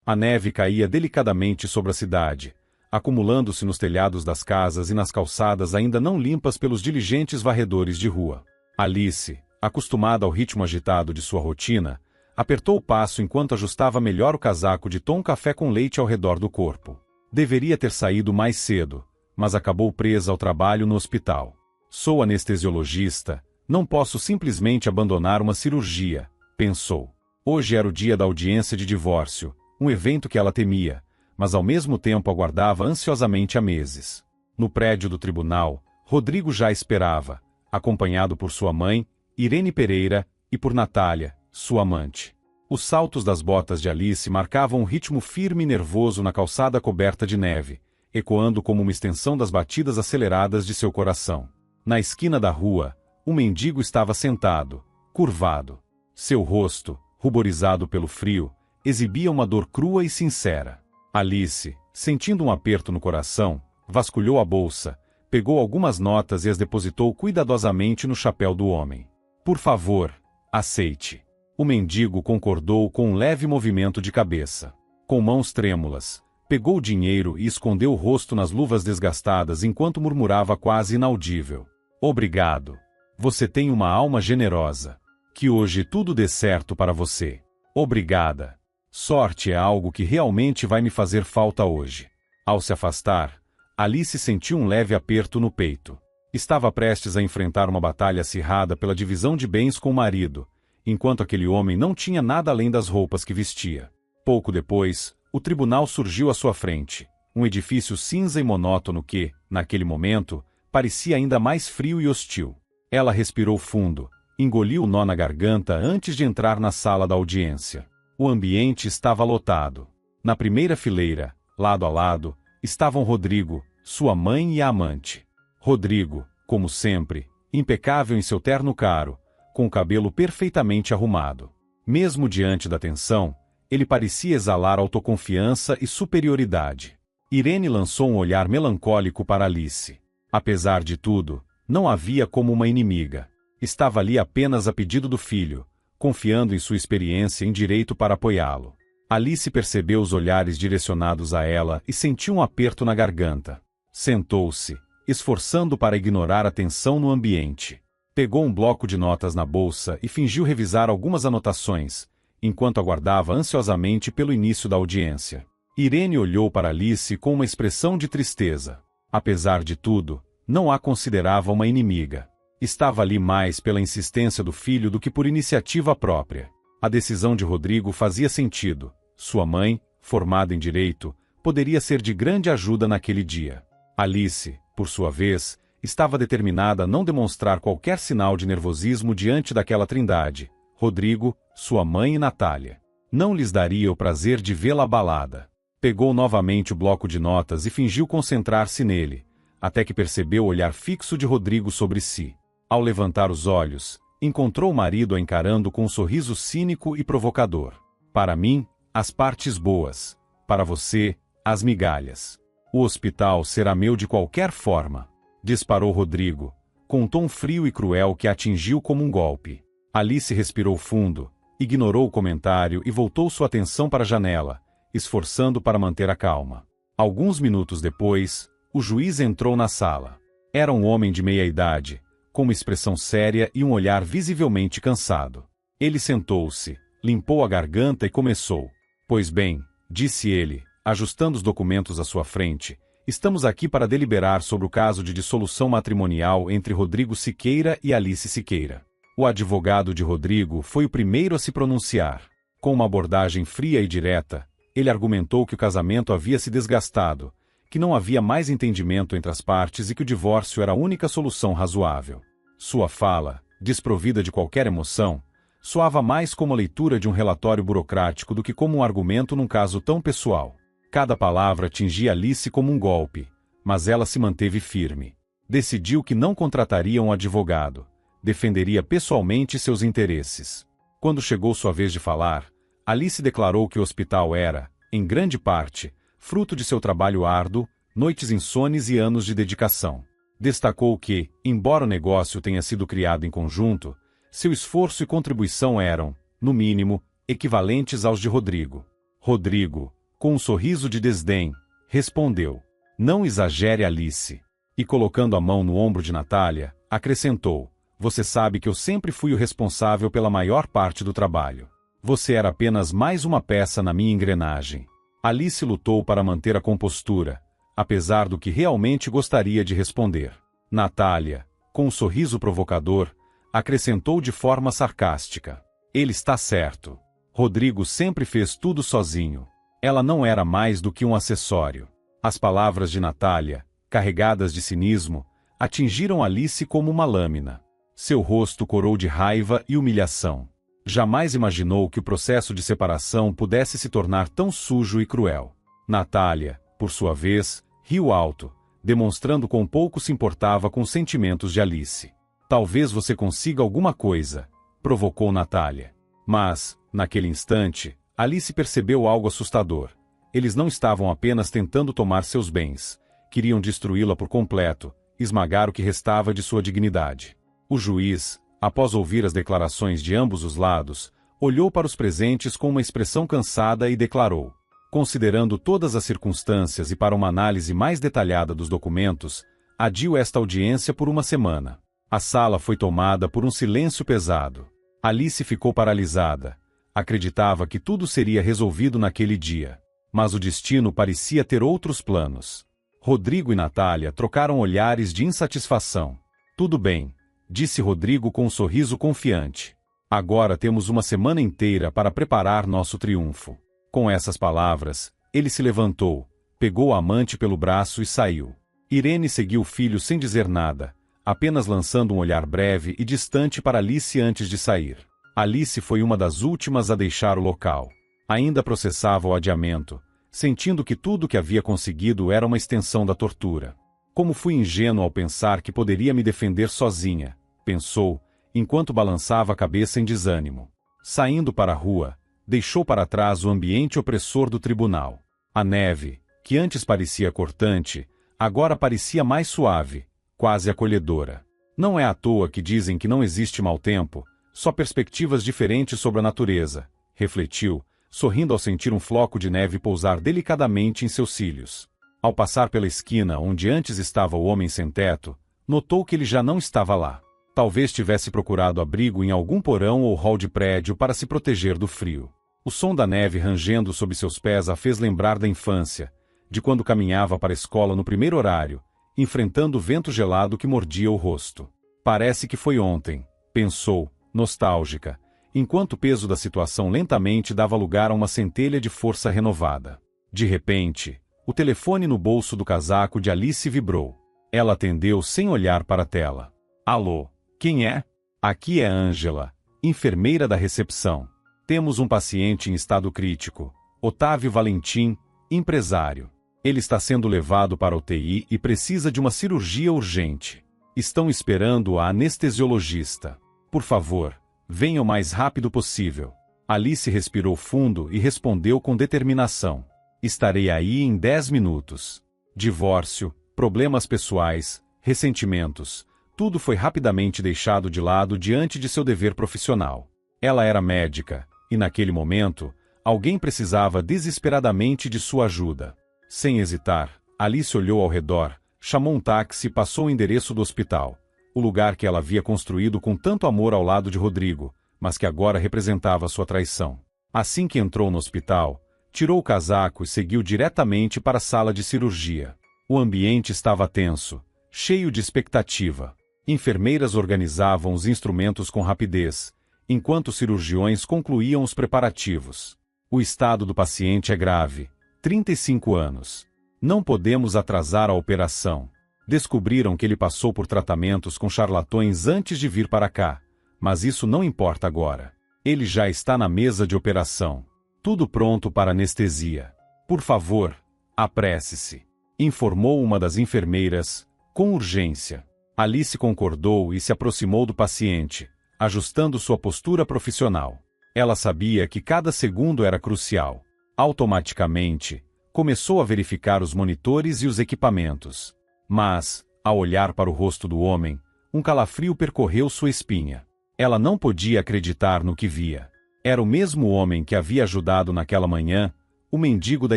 A neve caía delicadamente sobre a cidade, acumulando-se nos telhados das casas e nas calçadas ainda não limpas pelos diligentes varredores de rua. Alice, acostumada ao ritmo agitado de sua rotina, apertou o passo enquanto ajustava melhor o casaco de tom café com leite ao redor do corpo. Deveria ter saído mais cedo, mas acabou presa ao trabalho no hospital. Sou anestesiologista, não posso simplesmente abandonar uma cirurgia, pensou. Hoje era o dia da audiência de divórcio, um evento que ela temia, mas ao mesmo tempo aguardava ansiosamente há meses. No prédio do tribunal, Rodrigo já esperava, acompanhado por sua mãe, Irene Pereira, e por Natália, sua amante. Os saltos das botas de Alice marcavam um ritmo firme e nervoso na calçada coberta de neve, ecoando como uma extensão das batidas aceleradas de seu coração. Na esquina da rua, um mendigo estava sentado, curvado. Seu rosto, ruborizado pelo frio, exibia uma dor crua e sincera. Alice, sentindo um aperto no coração, vasculhou a bolsa, pegou algumas notas e as depositou cuidadosamente no chapéu do homem. Por favor, aceite. O mendigo concordou com um leve movimento de cabeça. Com mãos trêmulas, pegou o dinheiro e escondeu o rosto nas luvas desgastadas enquanto murmurava quase inaudível. Obrigado. Você tem uma alma generosa. Que hoje tudo dê certo para você. Obrigada. Sorte é algo que realmente vai me fazer falta hoje. Ao se afastar, Alice sentiu um leve aperto no peito. Estava prestes a enfrentar uma batalha acirrada pela divisão de bens com o marido, enquanto aquele homem não tinha nada além das roupas que vestia. Pouco depois, o tribunal surgiu à sua frente, um edifício cinza e monótono que, naquele momento, parecia ainda mais frio e hostil. Ela respirou fundo, engoliu o nó na garganta antes de entrar na sala da audiência. O ambiente estava lotado. Na primeira fileira, lado a lado, estavam Rodrigo, sua mãe e a amante. Rodrigo, como sempre, impecável em seu terno caro, com o cabelo perfeitamente arrumado. Mesmo diante da tensão, ele parecia exalar autoconfiança e superioridade. Irene lançou um olhar melancólico para Alice. Apesar de tudo, não havia como uma inimiga. Estava ali apenas a pedido do filho, confiando em sua experiência em direito para apoiá-lo. Alice percebeu os olhares direcionados a ela e sentiu um aperto na garganta. Sentou-se, esforçando para ignorar a tensão no ambiente. Pegou um bloco de notas na bolsa e fingiu revisar algumas anotações, enquanto aguardava ansiosamente pelo início da audiência. Irene olhou para Alice com uma expressão de tristeza. Apesar de tudo, não a considerava uma inimiga. Estava ali mais pela insistência do filho do que por iniciativa própria. A decisão de Rodrigo fazia sentido. Sua mãe, formada em direito, poderia ser de grande ajuda naquele dia. Alice, por sua vez, estava determinada a não demonstrar qualquer sinal de nervosismo diante daquela trindade, Rodrigo, sua mãe e Natália. Não lhes daria o prazer de vê-la abalada. Pegou novamente o bloco de notas e fingiu concentrar-se nele, até que percebeu o olhar fixo de Rodrigo sobre si. Ao levantar os olhos, encontrou o marido a encarando com um sorriso cínico e provocador. Para mim, as partes boas. Para você, as migalhas. O hospital será meu de qualquer forma. Disparou Rodrigo, com um tom frio e cruel que a atingiu como um golpe. Alice respirou fundo, ignorou o comentário e voltou sua atenção para a janela, esforçando para manter a calma. Alguns minutos depois, o juiz entrou na sala. Era um homem de meia idade, com uma expressão séria e um olhar visivelmente cansado. Ele sentou-se, limpou a garganta e começou. Pois bem, disse ele, ajustando os documentos à sua frente, estamos aqui para deliberar sobre o caso de dissolução matrimonial entre Rodrigo Siqueira e Alice Siqueira. O advogado de Rodrigo foi o primeiro a se pronunciar. Com uma abordagem fria e direta, ele argumentou que o casamento havia se desgastado, que não havia mais entendimento entre as partes e que o divórcio era a única solução razoável. Sua fala, desprovida de qualquer emoção, soava mais como a leitura de um relatório burocrático do que como um argumento num caso tão pessoal. Cada palavra atingia Alice como um golpe, mas ela se manteve firme. Decidiu que não contrataria um advogado, defenderia pessoalmente seus interesses. Quando chegou sua vez de falar, Alice declarou que o hospital era, em grande parte, fruto de seu trabalho árduo, noites insones e anos de dedicação. Destacou que, embora o negócio tenha sido criado em conjunto, seu esforço e contribuição eram, no mínimo, equivalentes aos de Rodrigo. Rodrigo, com um sorriso de desdém, respondeu: Não exagere, Alice. E colocando a mão no ombro de Natália, acrescentou: Você sabe que eu sempre fui o responsável pela maior parte do trabalho. Você era apenas mais uma peça na minha engrenagem. Alice lutou para manter a compostura, apesar do que realmente gostaria de responder. Natália, com um sorriso provocador, acrescentou de forma sarcástica: Ele está certo. Rodrigo sempre fez tudo sozinho. Ela não era mais do que um acessório. As palavras de Natália, carregadas de cinismo, atingiram Alice como uma lâmina. Seu rosto corou de raiva e humilhação. Jamais imaginou que o processo de separação pudesse se tornar tão sujo e cruel. Natália, por sua vez, riu alto, demonstrando quão pouco se importava com os sentimentos de Alice. Talvez você consiga alguma coisa, provocou Natália. Mas, naquele instante, Alice percebeu algo assustador. Eles não estavam apenas tentando tomar seus bens. Queriam destruí-la por completo, esmagar o que restava de sua dignidade. O juiz, após ouvir as declarações de ambos os lados, olhou para os presentes com uma expressão cansada e declarou: Considerando todas as circunstâncias e para uma análise mais detalhada dos documentos, adio esta audiência por uma semana. A sala foi tomada por um silêncio pesado. Alice ficou paralisada. Acreditava que tudo seria resolvido naquele dia. Mas o destino parecia ter outros planos. Rodrigo e Natália trocaram olhares de insatisfação. Tudo bem, disse Rodrigo com um sorriso confiante. Agora temos uma semana inteira para preparar nosso triunfo. Com essas palavras, ele se levantou, pegou a amante pelo braço e saiu. Irene seguiu o filho sem dizer nada, apenas lançando um olhar breve e distante para Alice antes de sair. Alice foi uma das últimas a deixar o local. Ainda processava o adiamento, sentindo que tudo o que havia conseguido era uma extensão da tortura. Como fui ingênuo ao pensar que poderia me defender sozinha, pensou, enquanto balançava a cabeça em desânimo. Saindo para a rua, deixou para trás o ambiente opressor do tribunal. A neve, que antes parecia cortante, agora parecia mais suave, quase acolhedora. Não é à toa que dizem que não existe mau tempo, só perspectivas diferentes sobre a natureza, refletiu, sorrindo ao sentir um floco de neve pousar delicadamente em seus cílios. Ao passar pela esquina onde antes estava o homem sem teto, notou que ele já não estava lá. Talvez tivesse procurado abrigo em algum porão ou hall de prédio para se proteger do frio. O som da neve rangendo sob seus pés a fez lembrar da infância, de quando caminhava para a escola no primeiro horário, enfrentando o vento gelado que mordia o rosto. Parece que foi ontem, pensou, nostálgica, enquanto o peso da situação lentamente dava lugar a uma centelha de força renovada. De repente, o telefone no bolso do casaco de Alice vibrou. Ela atendeu sem olhar para a tela. Alô, quem é? Aqui é Ângela, enfermeira da recepção. Temos um paciente em estado crítico, Otávio Valentim, empresário. Ele está sendo levado para a UTI e precisa de uma cirurgia urgente. Estão esperando a anestesiologista. Por favor, venha o mais rápido possível. Alice respirou fundo e respondeu com determinação. Estarei aí em 10 minutos. Divórcio, problemas pessoais, ressentimentos, tudo foi rapidamente deixado de lado diante de seu dever profissional. Ela era médica, e naquele momento, alguém precisava desesperadamente de sua ajuda. Sem hesitar, Alice olhou ao redor, chamou um táxi e passou o endereço do hospital, o lugar que ela havia construído com tanto amor ao lado de Rodrigo, mas que agora representava sua traição. Assim que entrou no hospital, tirou o casaco e seguiu diretamente para a sala de cirurgia. O ambiente estava tenso, cheio de expectativa. Enfermeiras organizavam os instrumentos com rapidez, enquanto os cirurgiões concluíam os preparativos. O estado do paciente é grave, 35 anos. Não podemos atrasar a operação. Descobriram que ele passou por tratamentos com charlatões antes de vir para cá, mas isso não importa agora. Ele já está na mesa de operação. Tudo pronto para anestesia. Por favor, apresse-se, informou uma das enfermeiras, com urgência. Alice concordou e se aproximou do paciente, ajustando sua postura profissional. Ela sabia que cada segundo era crucial. Automaticamente, começou a verificar os monitores e os equipamentos. Mas, ao olhar para o rosto do homem, um calafrio percorreu sua espinha. Ela não podia acreditar no que via. Era o mesmo homem que havia ajudado naquela manhã, o mendigo da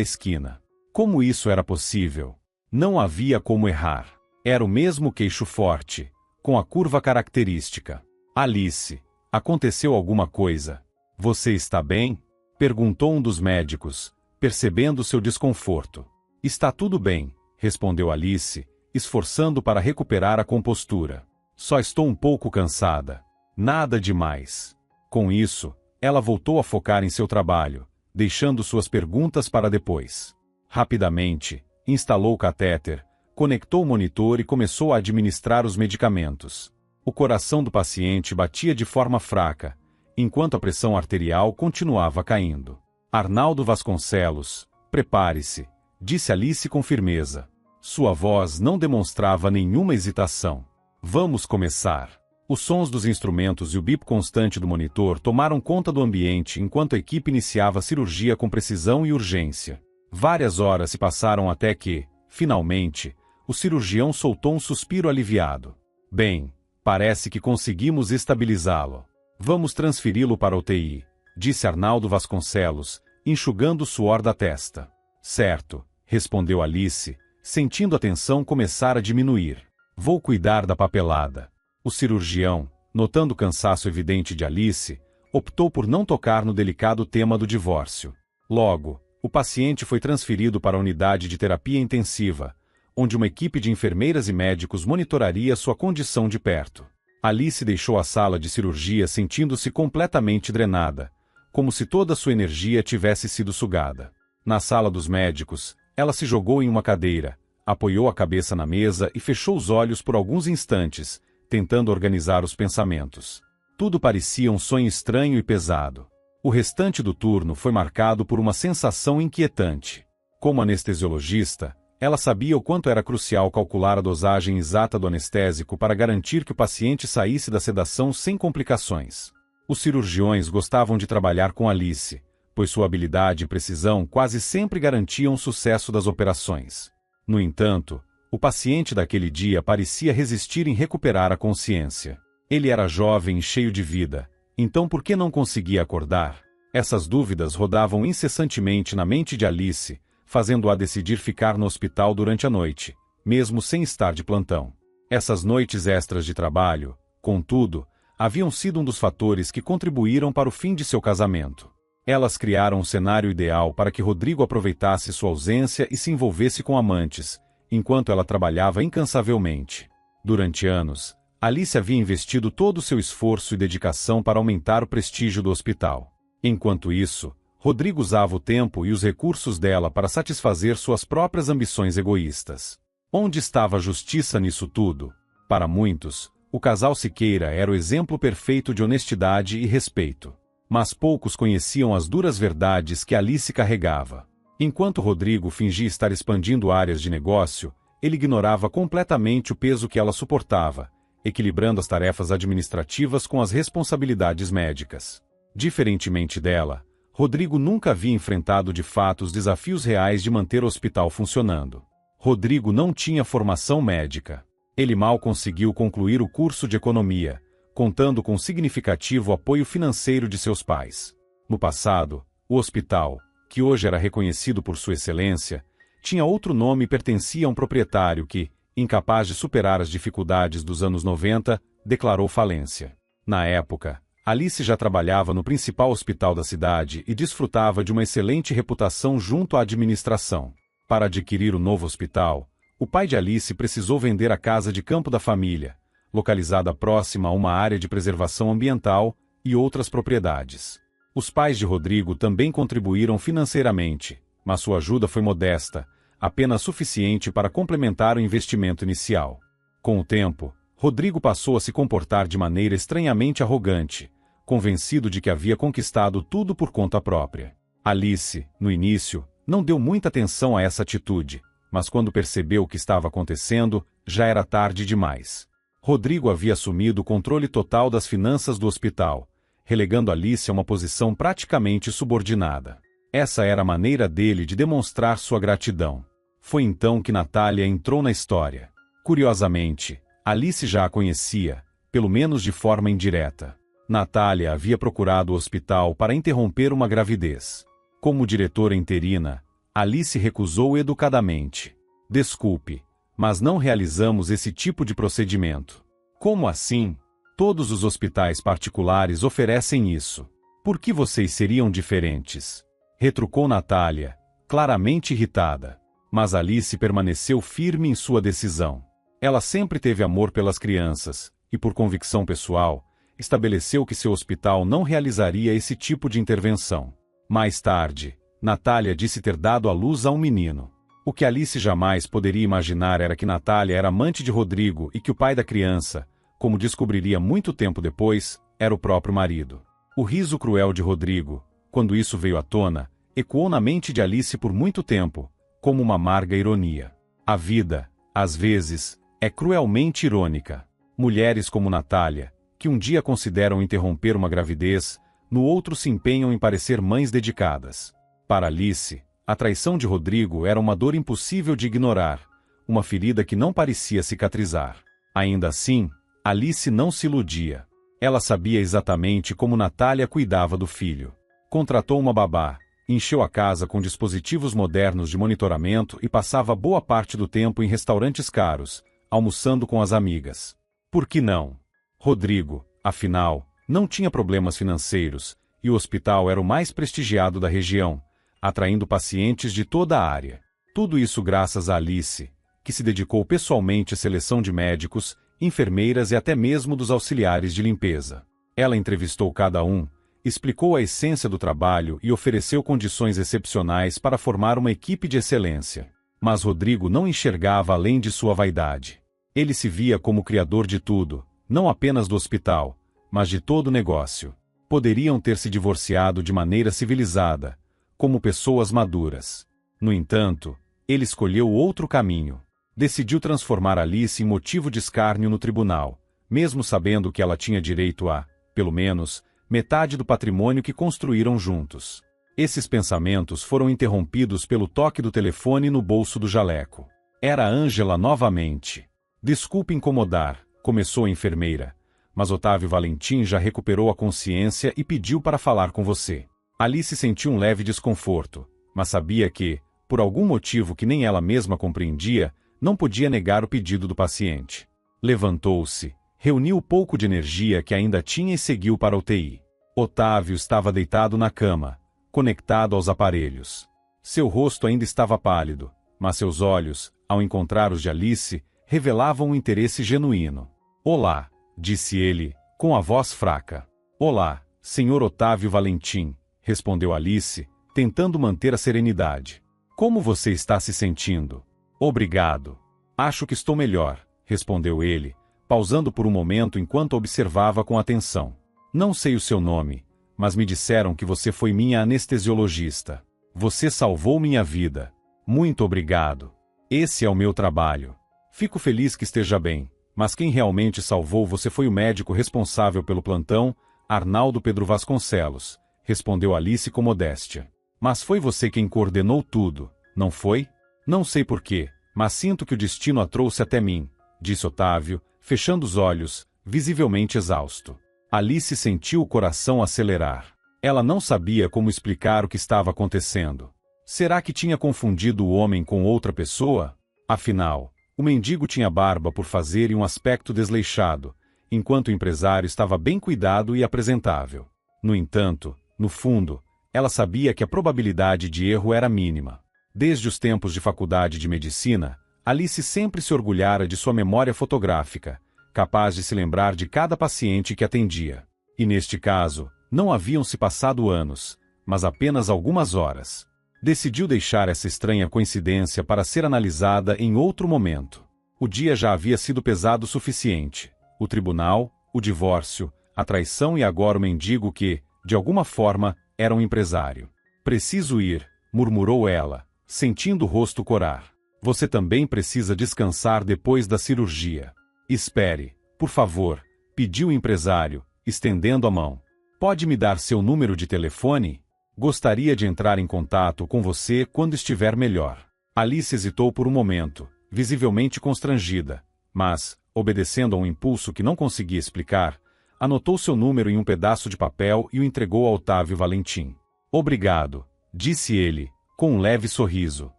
esquina. Como isso era possível? Não havia como errar. Era o mesmo queixo forte, com a curva característica. Alice, aconteceu alguma coisa? Você está bem? Perguntou um dos médicos, percebendo seu desconforto. Está tudo bem, respondeu Alice, esforçando para recuperar a compostura. Só estou um pouco cansada. Nada demais. Com isso, ela voltou a focar em seu trabalho, deixando suas perguntas para depois. Rapidamente, instalou o catéter, conectou o monitor e começou a administrar os medicamentos. O coração do paciente batia de forma fraca, enquanto a pressão arterial continuava caindo. Arnaldo Vasconcelos, prepare-se, disse Alice com firmeza. Sua voz não demonstrava nenhuma hesitação. Vamos começar. Os sons dos instrumentos e o bip constante do monitor tomaram conta do ambiente enquanto a equipe iniciava a cirurgia com precisão e urgência. Várias horas se passaram até que, finalmente, o cirurgião soltou um suspiro aliviado. Bem, parece que conseguimos estabilizá-lo. Vamos transferi-lo para a UTI, disse Arnaldo Vasconcelos, enxugando o suor da testa. Certo, respondeu Alice, sentindo a tensão começar a diminuir. Vou cuidar da papelada. O cirurgião, notando o cansaço evidente de Alice, optou por não tocar no delicado tema do divórcio. Logo, o paciente foi transferido para a unidade de terapia intensiva, onde uma equipe de enfermeiras e médicos monitoraria sua condição de perto. Alice deixou a sala de cirurgia sentindo-se completamente drenada, como se toda sua energia tivesse sido sugada. Na sala dos médicos, ela se jogou em uma cadeira, apoiou a cabeça na mesa e fechou os olhos por alguns instantes, tentando organizar os pensamentos. Tudo parecia um sonho estranho e pesado. O restante do turno foi marcado por uma sensação inquietante. Como anestesiologista, ela sabia o quanto era crucial calcular a dosagem exata do anestésico para garantir que o paciente saísse da sedação sem complicações. Os cirurgiões gostavam de trabalhar com Alice, pois sua habilidade e precisão quase sempre garantiam o sucesso das operações. No entanto, o paciente daquele dia parecia resistir em recuperar a consciência. Ele era jovem e cheio de vida, então por que não conseguia acordar? Essas dúvidas rodavam incessantemente na mente de Alice, fazendo-a decidir ficar no hospital durante a noite, mesmo sem estar de plantão. Essas noites extras de trabalho, contudo, haviam sido um dos fatores que contribuíram para o fim de seu casamento. Elas criaram um cenário ideal para que Rodrigo aproveitasse sua ausência e se envolvesse com amantes, enquanto ela trabalhava incansavelmente. Durante anos, Alice havia investido todo o seu esforço e dedicação para aumentar o prestígio do hospital. Enquanto isso, Rodrigo usava o tempo e os recursos dela para satisfazer suas próprias ambições egoístas. Onde estava a justiça nisso tudo? Para muitos, o casal Siqueira era o exemplo perfeito de honestidade e respeito. Mas poucos conheciam as duras verdades que Alice carregava. Enquanto Rodrigo fingia estar expandindo áreas de negócio, ele ignorava completamente o peso que ela suportava, equilibrando as tarefas administrativas com as responsabilidades médicas. Diferentemente dela, Rodrigo nunca havia enfrentado de fato os desafios reais de manter o hospital funcionando. Rodrigo não tinha formação médica. Ele mal conseguiu concluir o curso de economia, contando com significativo apoio financeiro de seus pais. No passado, o hospital, que hoje era reconhecido por sua excelência, tinha outro nome e pertencia a um proprietário que, incapaz de superar as dificuldades dos anos 90, declarou falência. Na época, Alice já trabalhava no principal hospital da cidade e desfrutava de uma excelente reputação junto à administração. Para adquirir o novo hospital, o pai de Alice precisou vender a casa de campo da família, localizada próxima a uma área de preservação ambiental e outras propriedades. Os pais de Rodrigo também contribuíram financeiramente, mas sua ajuda foi modesta, apenas suficiente para complementar o investimento inicial. Com o tempo, Rodrigo passou a se comportar de maneira estranhamente arrogante, convencido de que havia conquistado tudo por conta própria. Alice, no início, não deu muita atenção a essa atitude, mas quando percebeu o que estava acontecendo, já era tarde demais. Rodrigo havia assumido o controle total das finanças do hospital, relegando Alice a uma posição praticamente subordinada. Essa era a maneira dele de demonstrar sua gratidão. Foi então que Natália entrou na história. Curiosamente, Alice já a conhecia, pelo menos de forma indireta. Natália havia procurado o hospital para interromper uma gravidez. Como diretora interina, Alice recusou educadamente. Desculpe, mas não realizamos esse tipo de procedimento. Como assim? Todos os hospitais particulares oferecem isso. Por que vocês seriam diferentes? Retrucou Natália, claramente irritada. Mas Alice permaneceu firme em sua decisão. Ela sempre teve amor pelas crianças, e por convicção pessoal, estabeleceu que seu hospital não realizaria esse tipo de intervenção. Mais tarde, Natália disse ter dado à luz a um menino. O que Alice jamais poderia imaginar era que Natália era amante de Rodrigo e que o pai da criança, como descobriria muito tempo depois, era o próprio marido. O riso cruel de Rodrigo, quando isso veio à tona, ecoou na mente de Alice por muito tempo, como uma amarga ironia. A vida, às vezes, é cruelmente irônica. Mulheres como Natália, que um dia consideram interromper uma gravidez, no outro se empenham em parecer mães dedicadas. Para Alice, a traição de Rodrigo era uma dor impossível de ignorar, uma ferida que não parecia cicatrizar. Ainda assim, Alice não se iludia. Ela sabia exatamente como Natália cuidava do filho. Contratou uma babá, encheu a casa com dispositivos modernos de monitoramento e passava boa parte do tempo em restaurantes caros, almoçando com as amigas. Por que não? Rodrigo, afinal, não tinha problemas financeiros, e o hospital era o mais prestigiado da região, atraindo pacientes de toda a área. Tudo isso graças a Alice, que se dedicou pessoalmente à seleção de médicos, enfermeiras e até mesmo dos auxiliares de limpeza. Ela entrevistou cada um, explicou a essência do trabalho e ofereceu condições excepcionais para formar uma equipe de excelência. Mas Rodrigo não enxergava além de sua vaidade. Ele se via como criador de tudo, não apenas do hospital, mas de todo o negócio. Poderiam ter se divorciado de maneira civilizada, como pessoas maduras. No entanto, ele escolheu outro caminho. Decidiu transformar Alice em motivo de escárnio no tribunal, mesmo sabendo que ela tinha direito a, pelo menos, metade do patrimônio que construíram juntos. Esses pensamentos foram interrompidos pelo toque do telefone no bolso do jaleco. Era Ângela novamente. Desculpe incomodar, começou a enfermeira, mas Otávio Valentim já recuperou a consciência e pediu para falar com você. Alice sentiu um leve desconforto, mas sabia que, por algum motivo que nem ela mesma compreendia, não podia negar o pedido do paciente. Levantou-se, reuniu o pouco de energia que ainda tinha e seguiu para a UTI. Otávio estava deitado na cama, conectado aos aparelhos. Seu rosto ainda estava pálido, mas seus olhos, ao encontrar os de Alice, revelavam um interesse genuíno. "Olá", disse ele, com a voz fraca. "Olá, senhor Otávio Valentim", respondeu Alice, tentando manter a serenidade. "Como você está se sentindo?" "Obrigado. Acho que estou melhor", respondeu ele, pausando por um momento enquanto observava com atenção. "Não sei o seu nome, mas me disseram que você foi minha anestesiologista. Você salvou minha vida. Muito obrigado. Esse é o meu trabalho. Fico feliz que esteja bem, mas quem realmente salvou você foi o médico responsável pelo plantão, Arnaldo Pedro Vasconcelos", respondeu Alice com modéstia. "Mas foi você quem coordenou tudo, não foi?" "Não sei porquê, mas sinto que o destino a trouxe até mim", disse Otávio, fechando os olhos, visivelmente exausto. Alice sentiu o coração acelerar. Ela não sabia como explicar o que estava acontecendo. Será que tinha confundido o homem com outra pessoa? Afinal, o mendigo tinha barba por fazer e um aspecto desleixado, enquanto o empresário estava bem cuidado e apresentável. No entanto, no fundo, ela sabia que a probabilidade de erro era mínima. Desde os tempos de faculdade de medicina, Alice sempre se orgulhara de sua memória fotográfica, capaz de se lembrar de cada paciente que atendia. E neste caso, não haviam se passado anos, mas apenas algumas horas. Decidiu deixar essa estranha coincidência para ser analisada em outro momento. O dia já havia sido pesado o suficiente. O tribunal, o divórcio, a traição e agora o mendigo que, de alguma forma, era um empresário. "Preciso ir", murmurou ela, sentindo o rosto corar. "Você também precisa descansar depois da cirurgia." "Espere, por favor", pediu o empresário, estendendo a mão. "Pode me dar seu número de telefone? Gostaria de entrar em contato com você quando estiver melhor." Alice hesitou por um momento, visivelmente constrangida, mas, obedecendo a um impulso que não conseguia explicar, anotou seu número em um pedaço de papel e o entregou a Otávio Valentim. "Obrigado", disse ele, com um leve sorriso.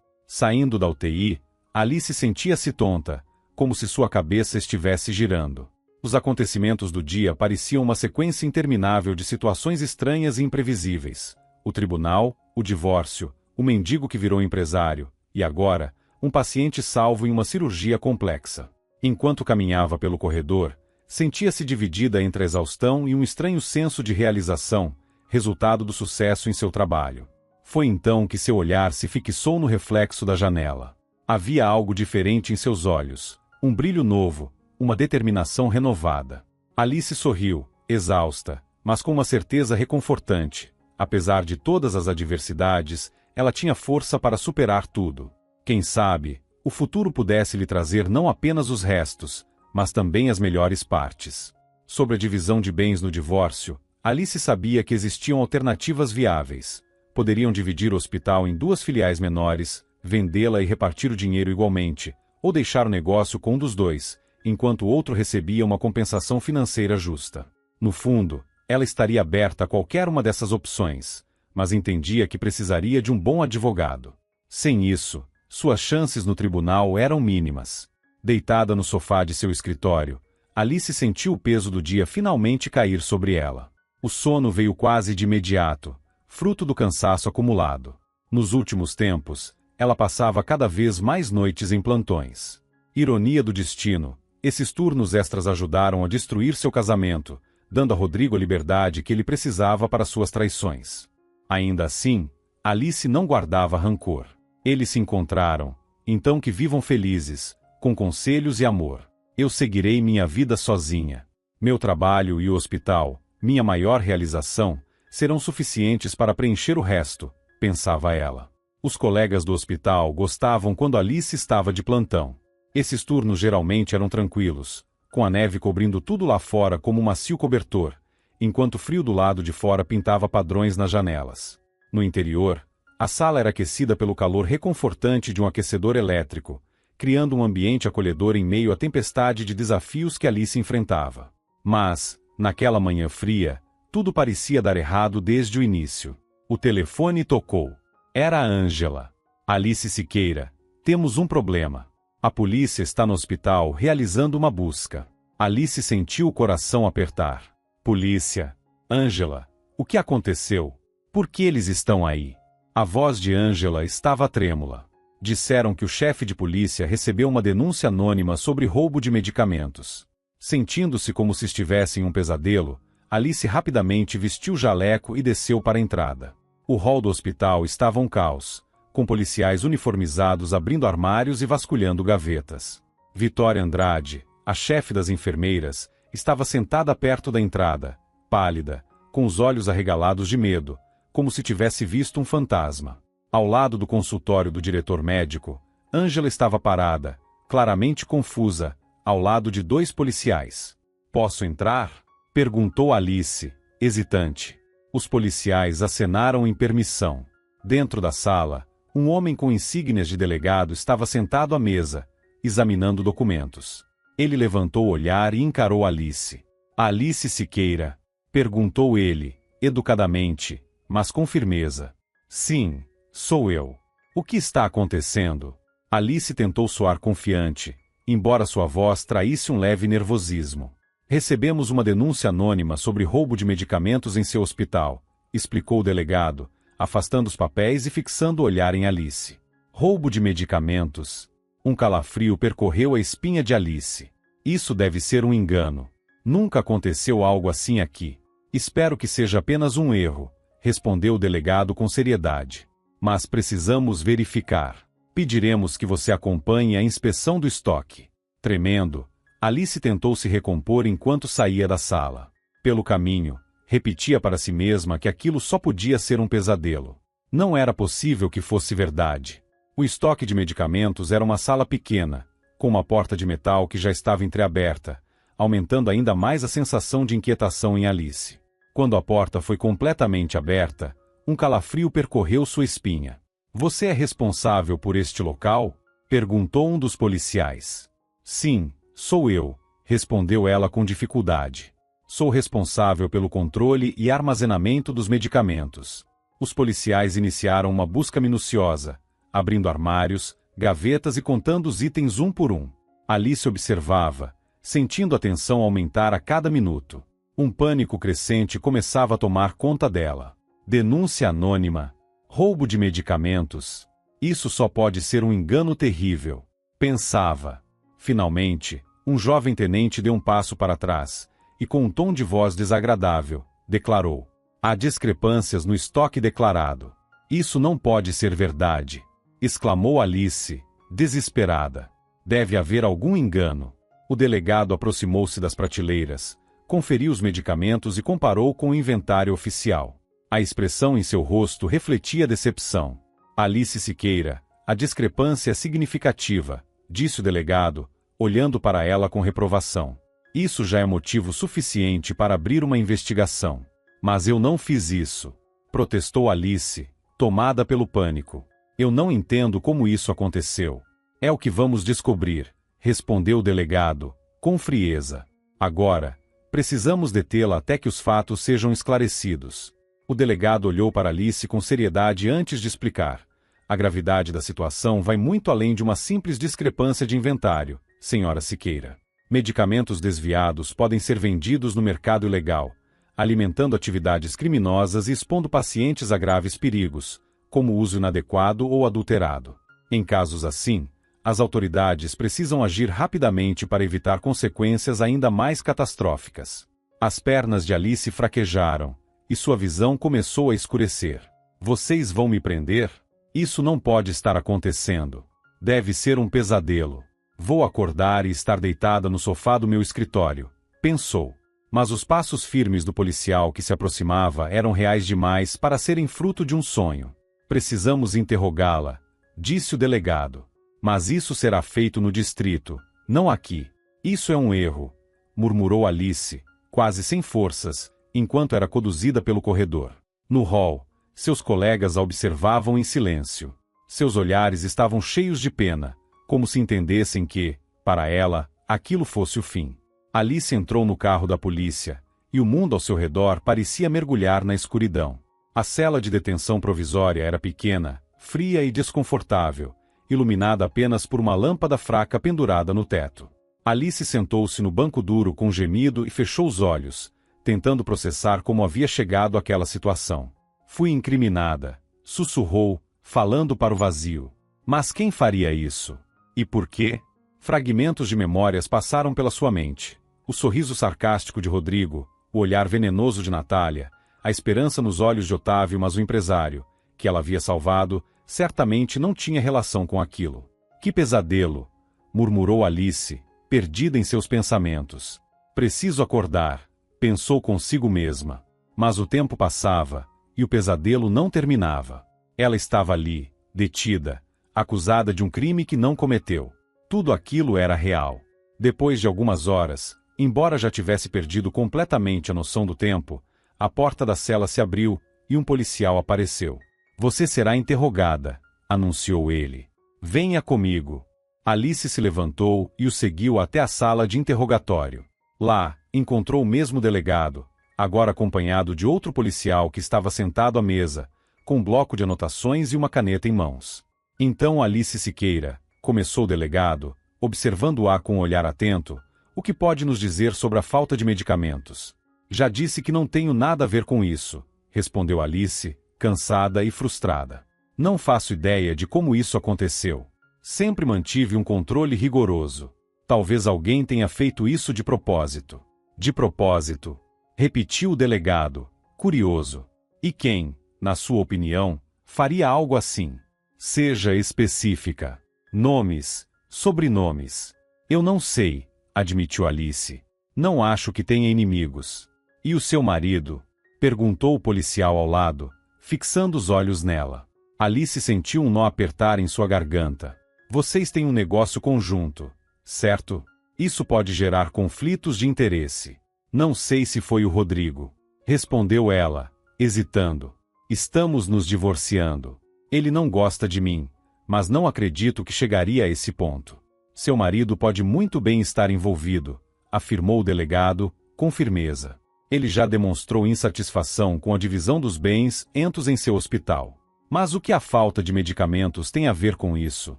Saindo da UTI, Alice sentia-se tonta, como se sua cabeça estivesse girando. Os acontecimentos do dia pareciam uma sequência interminável de situações estranhas e imprevisíveis. O tribunal, o divórcio, o mendigo que virou empresário, e agora, um paciente salvo em uma cirurgia complexa. Enquanto caminhava pelo corredor, sentia-se dividida entre a exaustão e um estranho senso de realização, resultado do sucesso em seu trabalho. Foi então que seu olhar se fixou no reflexo da janela. Havia algo diferente em seus olhos, um brilho novo, uma determinação renovada. Alice sorriu, exausta, mas com uma certeza reconfortante. Apesar de todas as adversidades, ela tinha força para superar tudo. Quem sabe, o futuro pudesse lhe trazer não apenas os restos, mas também as melhores partes. Sobre a divisão de bens no divórcio, Alice sabia que existiam alternativas viáveis. Poderiam dividir o hospital em 2 filiais menores, vendê-la e repartir o dinheiro igualmente, ou deixar o negócio com um dos dois, enquanto o outro recebia uma compensação financeira justa. No fundo, ela estaria aberta a qualquer uma dessas opções, mas entendia que precisaria de um bom advogado. Sem isso, suas chances no tribunal eram mínimas. Deitada no sofá de seu escritório, Alice sentiu o peso do dia finalmente cair sobre ela. O sono veio quase de imediato, fruto do cansaço acumulado. Nos últimos tempos, ela passava cada vez mais noites em plantões. Ironia do destino, esses turnos extras ajudaram a destruir seu casamento, dando a Rodrigo a liberdade que ele precisava para suas traições. Ainda assim, Alice não guardava rancor. Eles se encontraram, então que vivam felizes, com conselhos e amor. Eu seguirei minha vida sozinha. Meu trabalho e o hospital, minha maior realização, serão suficientes para preencher o resto, pensava ela. Os colegas do hospital gostavam quando Alice estava de plantão. Esses turnos geralmente eram tranquilos, com a neve cobrindo tudo lá fora como um macio cobertor, enquanto o frio do lado de fora pintava padrões nas janelas. No interior, a sala era aquecida pelo calor reconfortante de um aquecedor elétrico, criando um ambiente acolhedor em meio à tempestade de desafios que Alice enfrentava. Mas, naquela manhã fria, tudo parecia dar errado desde o início. O telefone tocou. Era a Ângela. Alice Siqueira, temos um problema. A polícia está no hospital realizando uma busca. Alice sentiu o coração apertar. Polícia. Ângela, o que aconteceu? Por que eles estão aí? A voz de Ângela estava trêmula. Disseram que o chefe de polícia recebeu uma denúncia anônima sobre roubo de medicamentos. Sentindo-se como se estivesse em um pesadelo, Alice rapidamente vestiu o jaleco e desceu para a entrada. O hall do hospital estava um caos, com policiais uniformizados abrindo armários e vasculhando gavetas. Vitória Andrade, a chefe das enfermeiras, estava sentada perto da entrada, pálida, com os olhos arregalados de medo, como se tivesse visto um fantasma. Ao lado do consultório do diretor médico, Ângela estava parada, claramente confusa, ao lado de 2 policiais. "Posso entrar?" perguntou Alice, hesitante. Os policiais acenaram em permissão. Dentro da sala, um homem com insígnias de delegado estava sentado à mesa, examinando documentos. Ele levantou o olhar e encarou Alice. "Alice Siqueira?" perguntou ele, educadamente, mas com firmeza. "Sim, sou eu. O que está acontecendo?" Alice tentou soar confiante, embora sua voz traísse um leve nervosismo. "Recebemos uma denúncia anônima sobre roubo de medicamentos em seu hospital", explicou o delegado, afastando os papéis e fixando o olhar em Alice. "Roubo de medicamentos?" Um calafrio percorreu a espinha de Alice. "Isso deve ser um engano. Nunca aconteceu algo assim aqui. Espero que seja apenas um erro", respondeu o delegado com seriedade. "Mas precisamos verificar. Pediremos que você acompanhe a inspeção do estoque." Tremendo, Alice tentou se recompor enquanto saía da sala. Pelo caminho, repetia para si mesma que aquilo só podia ser um pesadelo. Não era possível que fosse verdade. O estoque de medicamentos era uma sala pequena, com uma porta de metal que já estava entreaberta, aumentando ainda mais a sensação de inquietação em Alice. Quando a porta foi completamente aberta, um calafrio percorreu sua espinha. "Você é responsável por este local?" perguntou um dos policiais. "Sim, sou eu", respondeu ela com dificuldade. "Sou responsável pelo controle e armazenamento dos medicamentos." Os policiais iniciaram uma busca minuciosa, abrindo armários, gavetas e contando os itens um por um. Alice observava, sentindo a tensão aumentar a cada minuto. Um pânico crescente começava a tomar conta dela. Denúncia anônima. Roubo de medicamentos. Isso só pode ser um engano terrível. Pensava. Finalmente, um jovem tenente deu um passo para trás, e com um tom de voz desagradável, declarou: há discrepâncias no estoque declarado. Isso não pode ser verdade, exclamou Alice, desesperada. Deve haver algum engano. O delegado aproximou-se das prateleiras, conferiu os medicamentos e comparou com o inventário oficial. A expressão em seu rosto refletia decepção. Alice Siqueira, a discrepância é significativa, disse o delegado, olhando para ela com reprovação. Isso já é motivo suficiente para abrir uma investigação. Mas eu não fiz isso, protestou Alice, tomada pelo pânico. Eu não entendo como isso aconteceu. É o que vamos descobrir, respondeu o delegado, com frieza. Agora, precisamos detê-la até que os fatos sejam esclarecidos. O delegado olhou para Alice com seriedade antes de explicar. A gravidade da situação vai muito além de uma simples discrepância de inventário, senhora Siqueira. Medicamentos desviados podem ser vendidos no mercado ilegal, alimentando atividades criminosas e expondo pacientes a graves perigos, como uso inadequado ou adulterado. Em casos assim, as autoridades precisam agir rapidamente para evitar consequências ainda mais catastróficas. As pernas de Alice fraquejaram, e sua visão começou a escurecer. Vocês vão me prender? Isso não pode estar acontecendo. Deve ser um pesadelo. Vou acordar e estar deitada no sofá do meu escritório, pensou. Mas os passos firmes do policial que se aproximava eram reais demais para serem fruto de um sonho. Precisamos interrogá-la, disse o delegado. Mas isso será feito no distrito, não aqui. Isso é um erro, murmurou Alice, quase sem forças, enquanto era conduzida pelo corredor. No hall, seus colegas a observavam em silêncio. Seus olhares estavam cheios de pena, como se entendessem que, para ela, aquilo fosse o fim. Alice entrou no carro da polícia, e o mundo ao seu redor parecia mergulhar na escuridão. A cela de detenção provisória era pequena, fria e desconfortável, iluminada apenas por uma lâmpada fraca pendurada no teto. Alice sentou-se no banco duro com um gemido e fechou os olhos, tentando processar como havia chegado àquela situação. Fui incriminada, sussurrou, falando para o vazio. Mas quem faria isso? E por quê? Fragmentos de memórias passaram pela sua mente. O sorriso sarcástico de Rodrigo, o olhar venenoso de Natália, a esperança nos olhos de Otávio, mas o empresário, que ela havia salvado, certamente não tinha relação com aquilo. Que pesadelo! Murmurou Alice, perdida em seus pensamentos. Preciso acordar, pensou consigo mesma. Mas o tempo passava, e o pesadelo não terminava. Ela estava ali, detida, acusada de um crime que não cometeu. Tudo aquilo era real. Depois de algumas horas, embora já tivesse perdido completamente a noção do tempo, a porta da cela se abriu e um policial apareceu. Você será interrogada, anunciou ele. Venha comigo. Alice se levantou e o seguiu até a sala de interrogatório. Lá, encontrou o mesmo delegado, agora acompanhado de outro policial que estava sentado à mesa, com um bloco de anotações e uma caneta em mãos. Então Alice Siqueira, começou o delegado, observando-a com um olhar atento, o que pode nos dizer sobre a falta de medicamentos? Já disse que não tenho nada a ver com isso, respondeu Alice, cansada e frustrada. Não faço ideia de como isso aconteceu. Sempre mantive um controle rigoroso. Talvez alguém tenha feito isso de propósito. De propósito, repetiu o delegado, curioso. E quem, na sua opinião, faria algo assim? Seja específica. Nomes, sobrenomes. Eu não sei, admitiu Alice. Não acho que tenha inimigos. E o seu marido? Perguntou o policial ao lado, fixando os olhos nela. Alice sentiu um nó apertar em sua garganta. Vocês têm um negócio conjunto, certo? Isso pode gerar conflitos de interesse. Não sei se foi o Rodrigo. Respondeu ela, hesitando. Estamos nos divorciando. Ele não gosta de mim, mas não acredito que chegaria a esse ponto. Seu marido pode muito bem estar envolvido, afirmou o delegado, com firmeza. Ele já demonstrou insatisfação com a divisão dos bens entos em seu hospital. Mas o que a falta de medicamentos tem a ver com isso?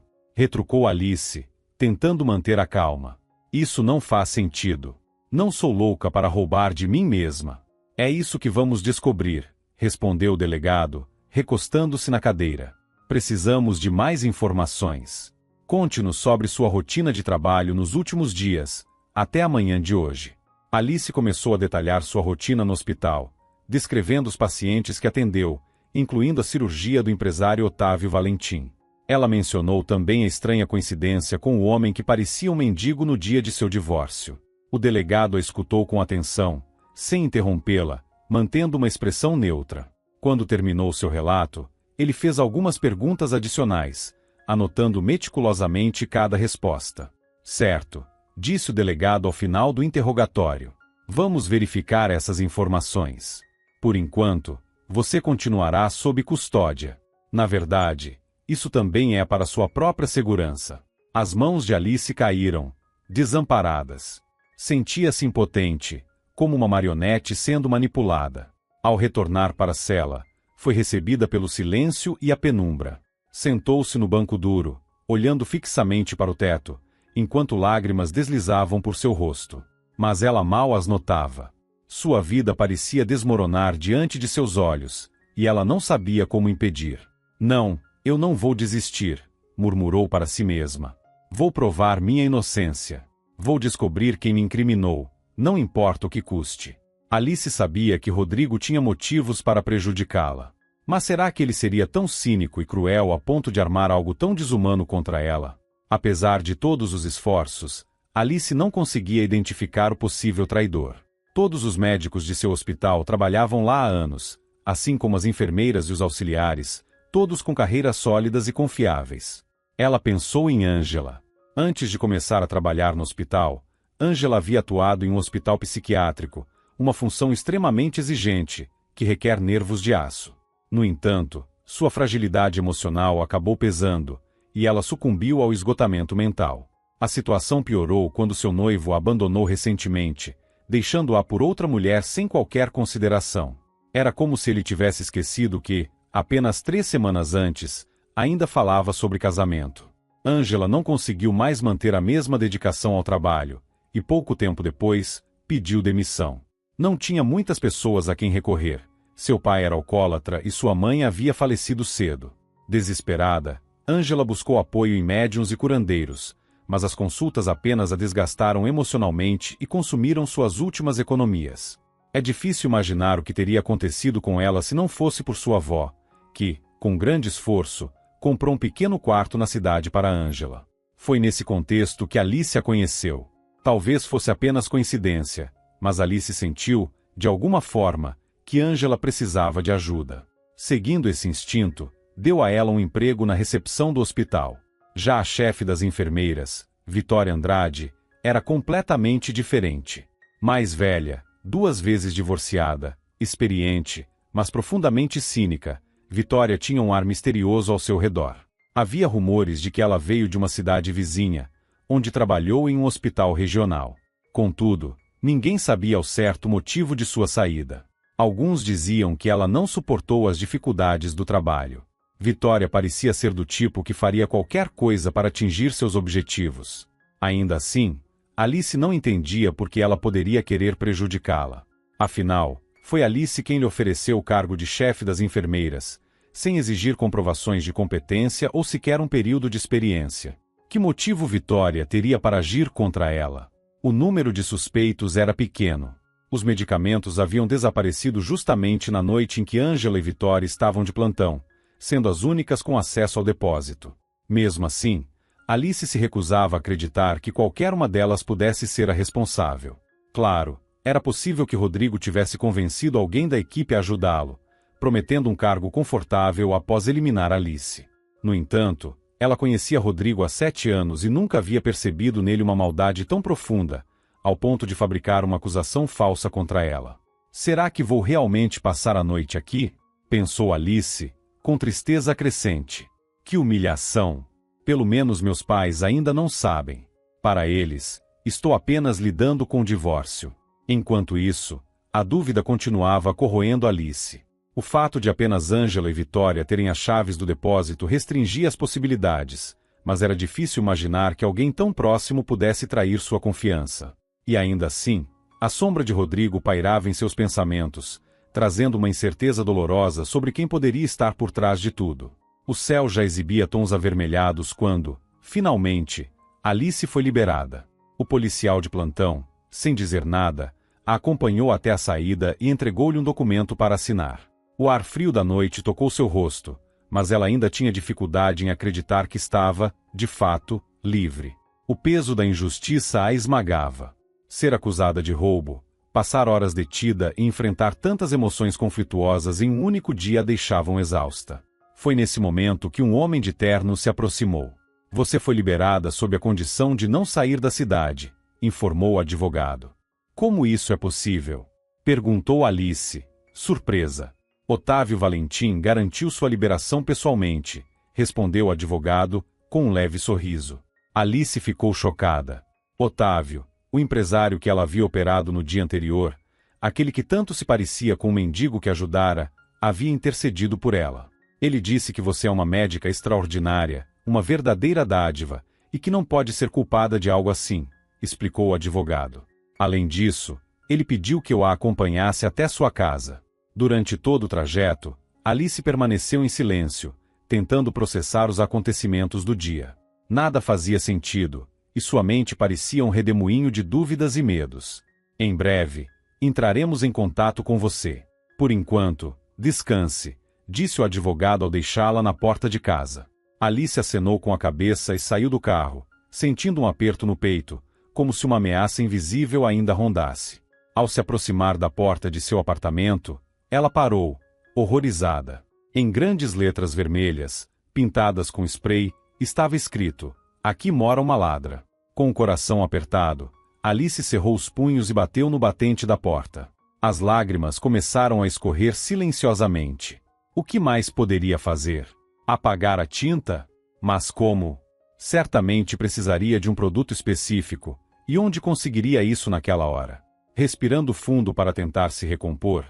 Retrucou Alice, tentando manter a calma. Isso não faz sentido. Não sou louca para roubar de mim mesma. É isso que vamos descobrir, respondeu o delegado, recostando-se na cadeira. Precisamos de mais informações. Conte-nos sobre sua rotina de trabalho nos últimos dias, até a manhã de hoje. Alice começou a detalhar sua rotina no hospital, descrevendo os pacientes que atendeu, incluindo a cirurgia do empresário Otávio Valentim. Ela mencionou também a estranha coincidência com o homem que parecia um mendigo no dia de seu divórcio. O delegado a escutou com atenção, sem interrompê-la, mantendo uma expressão neutra. Quando terminou seu relato, ele fez algumas perguntas adicionais, anotando meticulosamente cada resposta. Certo, disse o delegado ao final do interrogatório. Vamos verificar essas informações. Por enquanto, você continuará sob custódia. Na verdade, isso também é para sua própria segurança. As mãos de Alice caíram, desamparadas. Sentia-se impotente, como uma marionete sendo manipulada. Ao retornar para a cela, foi recebida pelo silêncio e a penumbra. Sentou-se no banco duro, olhando fixamente para o teto, enquanto lágrimas deslizavam por seu rosto. Mas ela mal as notava. Sua vida parecia desmoronar diante de seus olhos, e ela não sabia como impedir. Não, eu não vou desistir, murmurou para si mesma. Vou provar minha inocência. Vou descobrir quem me incriminou, não importa o que custe. Alice sabia que Rodrigo tinha motivos para prejudicá-la. Mas será que ele seria tão cínico e cruel a ponto de armar algo tão desumano contra ela? Apesar de todos os esforços, Alice não conseguia identificar o possível traidor. Todos os médicos de seu hospital trabalhavam lá há anos, assim como as enfermeiras e os auxiliares, todos com carreiras sólidas e confiáveis. Ela pensou em Ângela. Antes de começar a trabalhar no hospital, Ângela havia atuado em um hospital psiquiátrico, uma função extremamente exigente, que requer nervos de aço. No entanto, sua fragilidade emocional acabou pesando, e ela sucumbiu ao esgotamento mental. A situação piorou quando seu noivo a abandonou recentemente, deixando-a por outra mulher sem qualquer consideração. Era como se ele tivesse esquecido que, apenas 3 semanas antes, ainda falava sobre casamento. Ângela não conseguiu mais manter a mesma dedicação ao trabalho, e pouco tempo depois, pediu demissão. Não tinha muitas pessoas a quem recorrer. Seu pai era alcoólatra e sua mãe havia falecido cedo. Desesperada, Ângela buscou apoio em médiuns e curandeiros, mas as consultas apenas a desgastaram emocionalmente e consumiram suas últimas economias. É difícil imaginar o que teria acontecido com ela se não fosse por sua avó, que, com grande esforço, comprou um pequeno quarto na cidade para Ângela. Foi nesse contexto que Alice a conheceu. Talvez fosse apenas coincidência, mas Alice sentiu, de alguma forma, que Ângela precisava de ajuda. Seguindo esse instinto, deu a ela um emprego na recepção do hospital. Já a chefe das enfermeiras, Vitória Andrade, era completamente diferente. Mais velha, 2 vezes divorciada, experiente, mas profundamente cínica, Vitória tinha um ar misterioso ao seu redor. Havia rumores de que ela veio de uma cidade vizinha, onde trabalhou em um hospital regional. Contudo, ninguém sabia ao certo o motivo de sua saída. Alguns diziam que ela não suportou as dificuldades do trabalho. Vitória parecia ser do tipo que faria qualquer coisa para atingir seus objetivos. Ainda assim, Alice não entendia por que ela poderia querer prejudicá-la. Afinal, foi Alice quem lhe ofereceu o cargo de chefe das enfermeiras, sem exigir comprovações de competência ou sequer um período de experiência. Que motivo Vitória teria para agir contra ela? O número de suspeitos era pequeno. Os medicamentos haviam desaparecido justamente na noite em que Ângela e Vitória estavam de plantão, sendo as únicas com acesso ao depósito. Mesmo assim, Alice se recusava a acreditar que qualquer uma delas pudesse ser a responsável. Claro, era possível que Rodrigo tivesse convencido alguém da equipe a ajudá-lo, prometendo um cargo confortável após eliminar Alice. No entanto, ela conhecia Rodrigo há 7 anos e nunca havia percebido nele uma maldade tão profunda, ao ponto de fabricar uma acusação falsa contra ela. Será que vou realmente passar a noite aqui? Pensou Alice, com tristeza crescente. Que humilhação! Pelo menos meus pais ainda não sabem. Para eles, estou apenas lidando com o divórcio. Enquanto isso, A dúvida continuava corroendo Alice. O fato de apenas Ângela e Vitória terem as chaves do depósito restringia as possibilidades, mas era difícil imaginar que alguém tão próximo pudesse trair sua confiança. E ainda assim, a sombra de Rodrigo pairava em seus pensamentos, trazendo uma incerteza dolorosa sobre quem poderia estar por trás de tudo. O céu já exibia tons avermelhados quando, finalmente, Alice foi liberada. O policial de plantão, sem dizer nada, a acompanhou até a saída e entregou-lhe um documento para assinar. O ar frio da noite tocou seu rosto, mas ela ainda tinha dificuldade em acreditar que estava, de fato, livre. O peso da injustiça a esmagava. Ser acusada de roubo, passar horas detida e enfrentar tantas emoções conflituosas em um único dia a deixavam exausta. Foi nesse momento que um homem de terno se aproximou. Você foi liberada sob a condição de não sair da cidade, informou o advogado. Como isso é possível? Perguntou Alice, surpresa. Otávio Valentim garantiu sua liberação pessoalmente, respondeu o advogado, com um leve sorriso. Alice ficou chocada. Otávio, o empresário que ela havia operado no dia anterior, aquele que tanto se parecia com o mendigo que ajudara, havia intercedido por ela. Ele disse que você é uma médica extraordinária, uma verdadeira dádiva, e que não pode ser culpada de algo assim, explicou o advogado. Além disso, ele pediu que eu a acompanhasse até sua casa. Durante todo o trajeto, Alice permaneceu em silêncio, tentando processar os acontecimentos do dia. Nada fazia sentido, e sua mente parecia um redemoinho de dúvidas e medos. Em breve, entraremos em contato com você. Por enquanto, descanse, disse o advogado ao deixá-la na porta de casa. Alice acenou com a cabeça e saiu do carro, sentindo um aperto no peito, como se uma ameaça invisível ainda rondasse. Ao se aproximar da porta de seu apartamento, ela parou, horrorizada. Em grandes letras vermelhas, pintadas com spray, estava escrito: "Aqui mora uma ladra." Com o coração apertado, Alice cerrou os punhos e bateu no batente da porta. As lágrimas começaram a escorrer silenciosamente. O que mais poderia fazer? Apagar a tinta? Mas como? Certamente precisaria de um produto específico, e onde conseguiria isso naquela hora? Respirando fundo para tentar se recompor,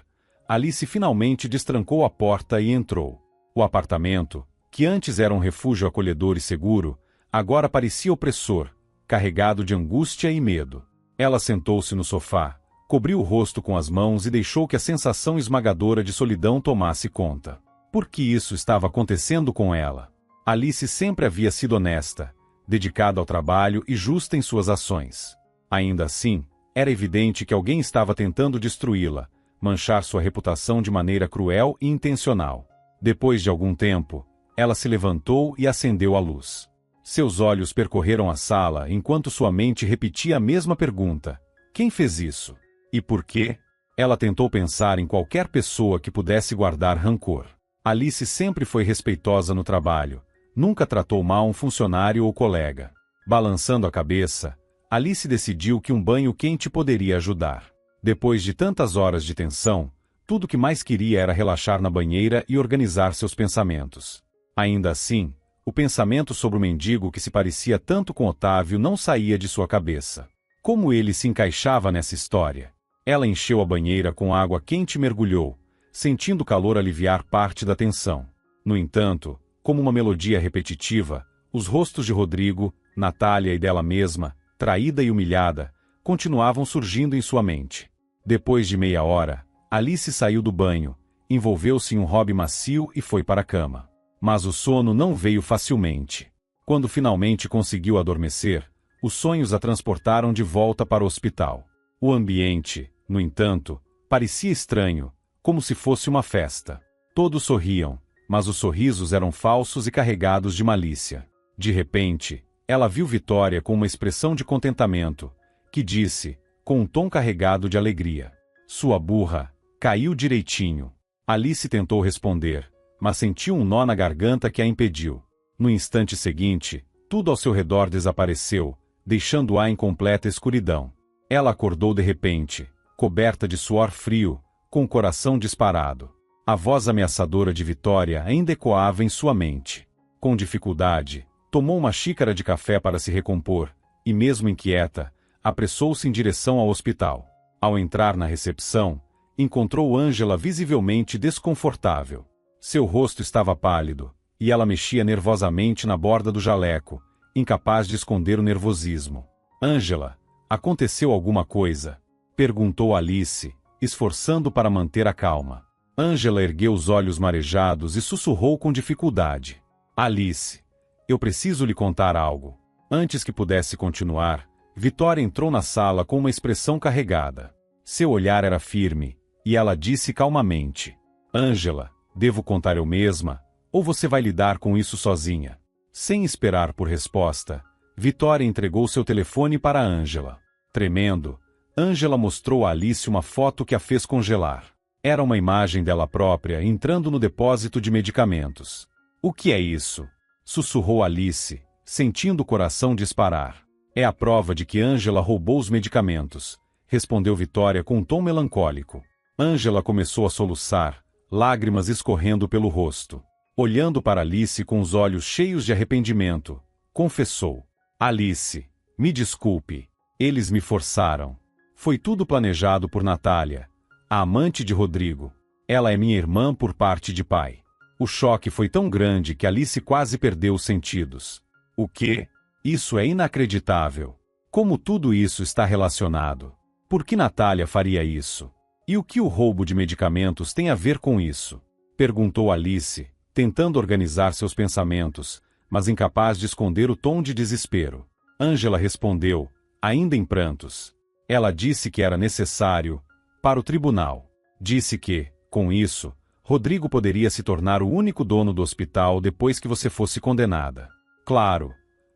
Alice finalmente destrancou a porta e entrou. O apartamento, que antes era um refúgio acolhedor e seguro, agora parecia opressor, carregado de angústia e medo. Ela sentou-se no sofá, cobriu o rosto com as mãos e deixou que a sensação esmagadora de solidão tomasse conta. Por que isso estava acontecendo com ela? Alice sempre havia sido honesta, dedicada ao trabalho e justa em suas ações. Ainda assim, era evidente que alguém estava tentando destruí-la, manchar sua reputação de maneira cruel e intencional. Depois de algum tempo, ela se levantou e acendeu a luz. Seus olhos percorreram a sala enquanto sua mente repetia a mesma pergunta: quem fez isso? E por quê? Ela tentou pensar em qualquer pessoa que pudesse guardar rancor. Alice sempre foi respeitosa no trabalho, nunca tratou mal um funcionário ou colega. Balançando a cabeça, Alice decidiu que um banho quente poderia ajudar. Depois de tantas horas de tensão, tudo que mais queria era relaxar na banheira e organizar seus pensamentos. Ainda assim, o pensamento sobre o mendigo que se parecia tanto com Otávio não saía de sua cabeça. Como ele se encaixava nessa história? Ela encheu a banheira com água quente e mergulhou, sentindo o calor aliviar parte da tensão. No entanto, como uma melodia repetitiva, os rostos de Rodrigo, Natália e dela mesma, traída e humilhada, continuavam surgindo em sua mente. Depois de meia hora, Alice saiu do banho, envolveu-se em um robe macio e foi para a cama. Mas o sono não veio facilmente. Quando finalmente conseguiu adormecer, os sonhos a transportaram de volta para o hospital. O ambiente, no entanto, parecia estranho, como se fosse uma festa. Todos sorriam, mas os sorrisos eram falsos e carregados de malícia. De repente, ela viu Vitória com uma expressão de contentamento, que disse, com um tom carregado de alegria: "Sua burra, caiu direitinho." Alice tentou responder, mas sentiu um nó na garganta que a impediu. No instante seguinte, tudo ao seu redor desapareceu, deixando-a em completa escuridão. Ela acordou de repente, coberta de suor frio, com o coração disparado. A voz ameaçadora de Vitória ainda ecoava em sua mente. Com dificuldade, tomou uma xícara de café para se recompor, e mesmo inquieta, apressou-se em direção ao hospital. Ao entrar na recepção, encontrou Ângela visivelmente desconfortável. Seu rosto estava pálido, e ela mexia nervosamente na borda do jaleco, incapaz de esconder o nervosismo. Ângela, aconteceu alguma coisa? Perguntou Alice, esforçando para manter a calma. Ângela ergueu os olhos marejados e sussurrou com dificuldade. Alice, eu preciso lhe contar algo. Antes que pudesse continuar, Vitória entrou na sala com uma expressão carregada. Seu olhar era firme, e ela disse calmamente: Ângela, devo contar eu mesma, ou você vai lidar com isso sozinha? Sem esperar por resposta, Vitória entregou seu telefone para Ângela. Tremendo, Ângela mostrou a Alice uma foto que a fez congelar. Era uma imagem dela própria entrando no depósito de medicamentos. O que é isso? Sussurrou Alice, sentindo o coração disparar. É a prova de que Ângela roubou os medicamentos, respondeu Vitória com um tom melancólico. Ângela começou a soluçar, lágrimas escorrendo pelo rosto. Olhando para Alice com os olhos cheios de arrependimento, confessou: Alice, me desculpe, eles me forçaram. Foi tudo planejado por Natália, a amante de Rodrigo. Ela é minha irmã por parte de pai. O choque foi tão grande que Alice quase perdeu os sentidos. O quê? Isso é inacreditável. Como tudo isso está relacionado? Por que Natália faria isso? E o que o roubo de medicamentos tem a ver com isso? Perguntou Alice, tentando organizar seus pensamentos, mas incapaz de esconder o tom de desespero. Ângela respondeu, ainda em prantos. Ela disse que era necessário, para o tribunal. Disse que, com isso, Rodrigo poderia se tornar o único dono do hospital depois que você fosse condenada. Claro,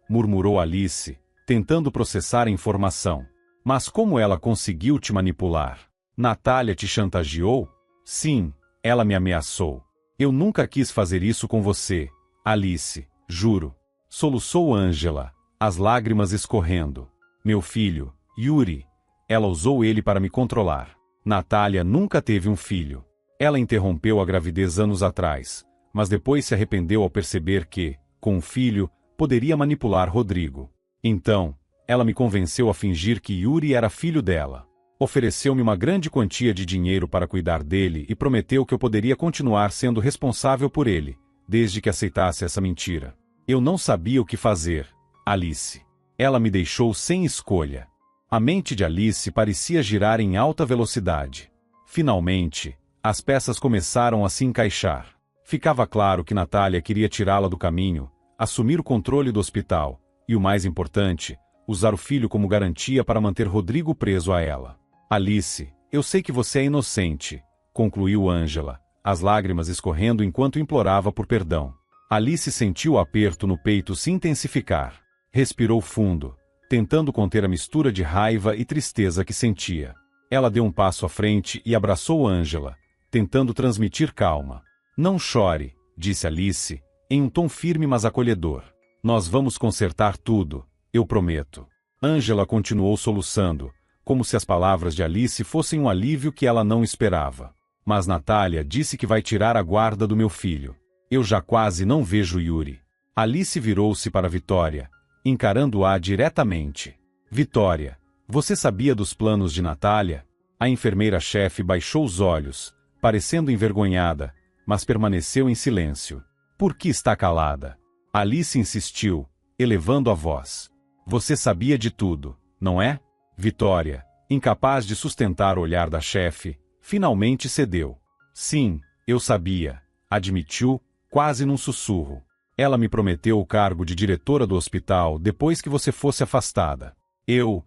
murmurou Alice, tentando processar a informação. Mas como ela conseguiu te manipular? Natália te chantageou? Sim, ela me ameaçou. Eu nunca quis fazer isso com você, Alice, juro. Soluçou Ângela, as lágrimas escorrendo. Meu filho, Yuri. Ela usou ele para me controlar. Natália nunca teve um filho. Ela interrompeu a gravidez anos atrás, mas depois se arrependeu ao perceber que, com um filho, poderia manipular Rodrigo. Então, ela me convenceu a fingir que Yuri era filho dela. Ofereceu-me uma grande quantia de dinheiro para cuidar dele e prometeu que eu poderia continuar sendo responsável por ele, desde que aceitasse essa mentira. Eu não sabia o que fazer, Alice. Ela me deixou sem escolha. A mente de Alice parecia girar em alta velocidade. Finalmente, as peças começaram a se encaixar. Ficava claro que Natália queria tirá-la do caminho, assumir o controle do hospital, e o mais importante, usar o filho como garantia para manter Rodrigo preso a ela. Alice, eu sei que você é inocente, concluiu Ângela, as lágrimas escorrendo enquanto implorava por perdão. Alice sentiu o aperto no peito se intensificar. Respirou fundo, tentando conter a mistura de raiva e tristeza que sentia. Ela deu um passo à frente e abraçou Ângela, tentando transmitir calma. Não chore, disse Alice, em um tom firme mas acolhedor. Nós vamos consertar tudo, eu prometo. Ângela continuou soluçando, como se as palavras de Alice fossem um alívio que ela não esperava. Mas Natália disse que vai tirar a guarda do meu filho. Eu já quase não vejo Yuri. Alice virou-se para Vitória, encarando-a diretamente. Vitória, você sabia dos planos de Natália? A enfermeira-chefe baixou os olhos, parecendo envergonhada, mas permaneceu em silêncio. Por que está calada? Alice insistiu, elevando a voz. Você sabia de tudo, não é? Vitória, incapaz de sustentar o olhar da chefe, finalmente cedeu. Sim, eu sabia, admitiu, quase num sussurro. Ela me prometeu o cargo de diretora do hospital depois que você fosse afastada. Eu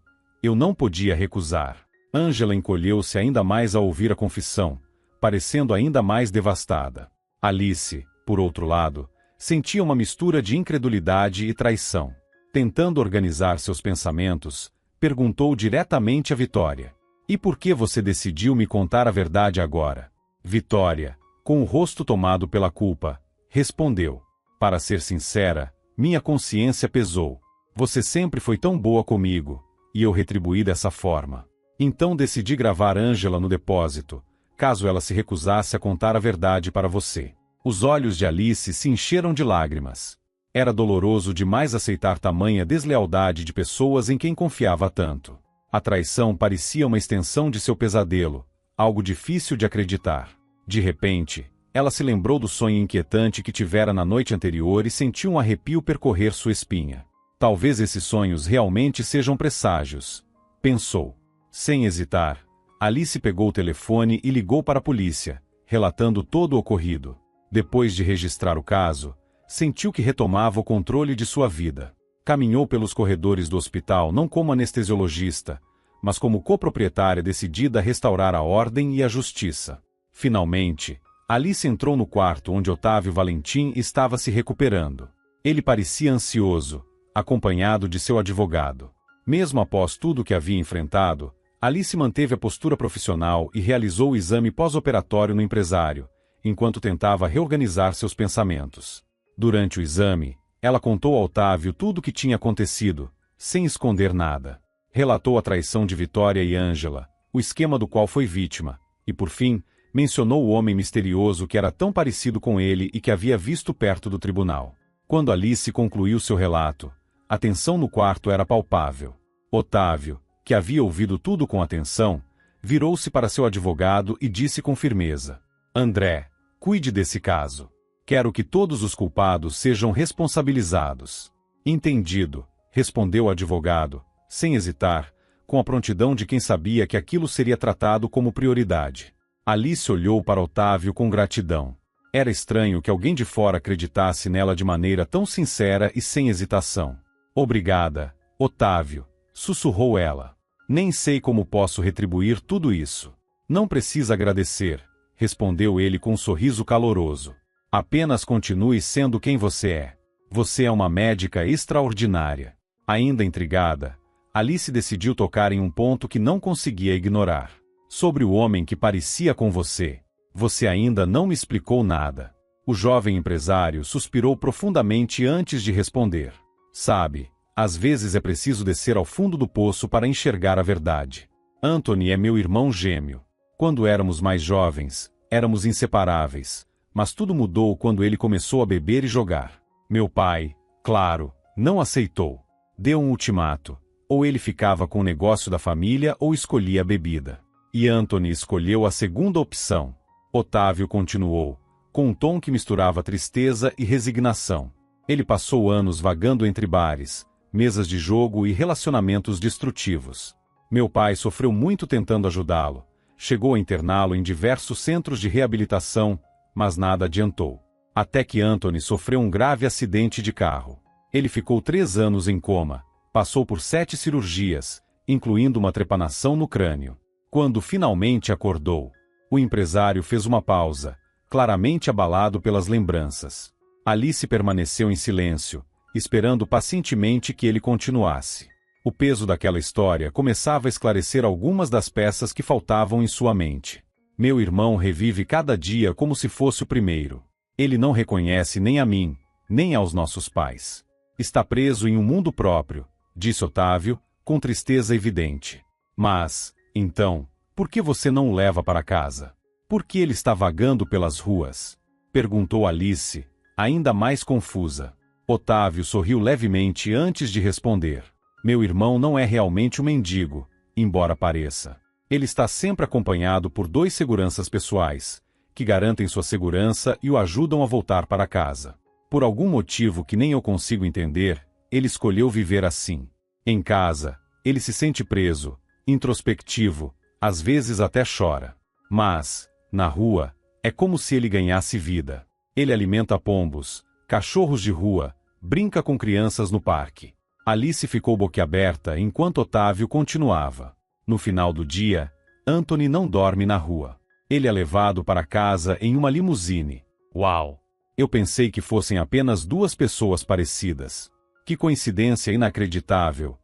não podia recusar. Ângela encolheu-se ainda mais ao ouvir a confissão, parecendo ainda mais devastada. Alice, por outro lado, sentia uma mistura de incredulidade e traição. Tentando organizar seus pensamentos, perguntou diretamente a Vitória. E por que você decidiu me contar a verdade agora? Vitória, com o rosto tomado pela culpa, respondeu. Para ser sincera, minha consciência pesou. Você sempre foi tão boa comigo, e eu retribuí dessa forma. Então decidi gravar Ângela no depósito, caso ela se recusasse a contar a verdade para você. Os olhos de Alice se encheram de lágrimas. Era doloroso demais aceitar tamanha deslealdade de pessoas em quem confiava tanto. A traição parecia uma extensão de seu pesadelo, algo difícil de acreditar. De repente, ela se lembrou do sonho inquietante que tivera na noite anterior e sentiu um arrepio percorrer sua espinha. Talvez esses sonhos realmente sejam presságios, pensou. Sem hesitar, Alice pegou o telefone e ligou para a polícia, relatando todo o ocorrido. Depois de registrar o caso, sentiu que retomava o controle de sua vida. Caminhou pelos corredores do hospital não como anestesiologista, mas como coproprietária decidida a restaurar a ordem e a justiça. Finalmente, Alice entrou no quarto onde Otávio Valentim estava se recuperando. Ele parecia ansioso, acompanhado de seu advogado. Mesmo após tudo o que havia enfrentado, Alice manteve a postura profissional e realizou o exame pós-operatório no empresário, enquanto tentava reorganizar seus pensamentos. Durante o exame, ela contou a Otávio tudo o que tinha acontecido, sem esconder nada. Relatou a traição de Vitória e Ângela, o esquema do qual foi vítima, e por fim, mencionou o homem misterioso que era tão parecido com ele e que havia visto perto do tribunal. Quando Alice concluiu seu relato, a tensão no quarto era palpável. Otávio, que havia ouvido tudo com atenção, virou-se para seu advogado e disse com firmeza: André, cuide desse caso. Quero que todos os culpados sejam responsabilizados. Entendido, respondeu o advogado, sem hesitar, com a prontidão de quem sabia que aquilo seria tratado como prioridade. Alice olhou para Otávio com gratidão. Era estranho que alguém de fora acreditasse nela de maneira tão sincera e sem hesitação. Obrigada, Otávio, sussurrou ela. Nem sei como posso retribuir tudo isso. Não precisa agradecer, respondeu ele com um sorriso caloroso. Apenas continue sendo quem você é. Você é uma médica extraordinária. Ainda intrigada, Alice decidiu tocar em um ponto que não conseguia ignorar. Sobre o homem que parecia com você. Você ainda não me explicou nada. O jovem empresário suspirou profundamente antes de responder. Sabe, às vezes é preciso descer ao fundo do poço para enxergar a verdade. Anthony é meu irmão gêmeo. Quando éramos mais jovens, éramos inseparáveis. Mas tudo mudou quando ele começou a beber e jogar. Meu pai, claro, não aceitou. Deu um ultimato. Ou ele ficava com o negócio da família ou escolhia a bebida. E Anthony escolheu a segunda opção. Otávio continuou, com um tom que misturava tristeza e resignação. Ele passou anos vagando entre bares, mesas de jogo e relacionamentos destrutivos. Meu pai sofreu muito tentando ajudá-lo. Chegou a interná-lo em diversos centros de reabilitação, mas nada adiantou. Até que Anthony sofreu um grave acidente de carro. Ele ficou 3 anos em coma, passou por 7 cirurgias, incluindo uma trepanação no crânio. Quando finalmente acordou, o empresário fez uma pausa, claramente abalado pelas lembranças. Alice permaneceu em silêncio, esperando pacientemente que ele continuasse. O peso daquela história começava a esclarecer algumas das peças que faltavam em sua mente. Meu irmão revive cada dia como se fosse o primeiro. Ele não reconhece nem a mim, nem aos nossos pais. Está preso em um mundo próprio, disse Otávio, com tristeza evidente. Mas, então, por que você não o leva para casa? Por que ele está vagando pelas ruas? Perguntou Alice, ainda mais confusa. Otávio sorriu levemente antes de responder. Meu irmão não é realmente um mendigo, embora pareça. Ele está sempre acompanhado por 2 seguranças pessoais, que garantem sua segurança e o ajudam a voltar para casa. Por algum motivo que nem eu consigo entender, ele escolheu viver assim. Em casa, ele se sente preso, introspectivo, às vezes até chora. Mas, na rua, é como se ele ganhasse vida. Ele alimenta pombos, cachorros de rua, brinca com crianças no parque. Alice ficou boquiaberta enquanto Otávio continuava. No final do dia, Anthony não dorme na rua. Ele é levado para casa em uma limusine. Uau! Eu pensei que fossem apenas 2 pessoas parecidas. Que coincidência inacreditável!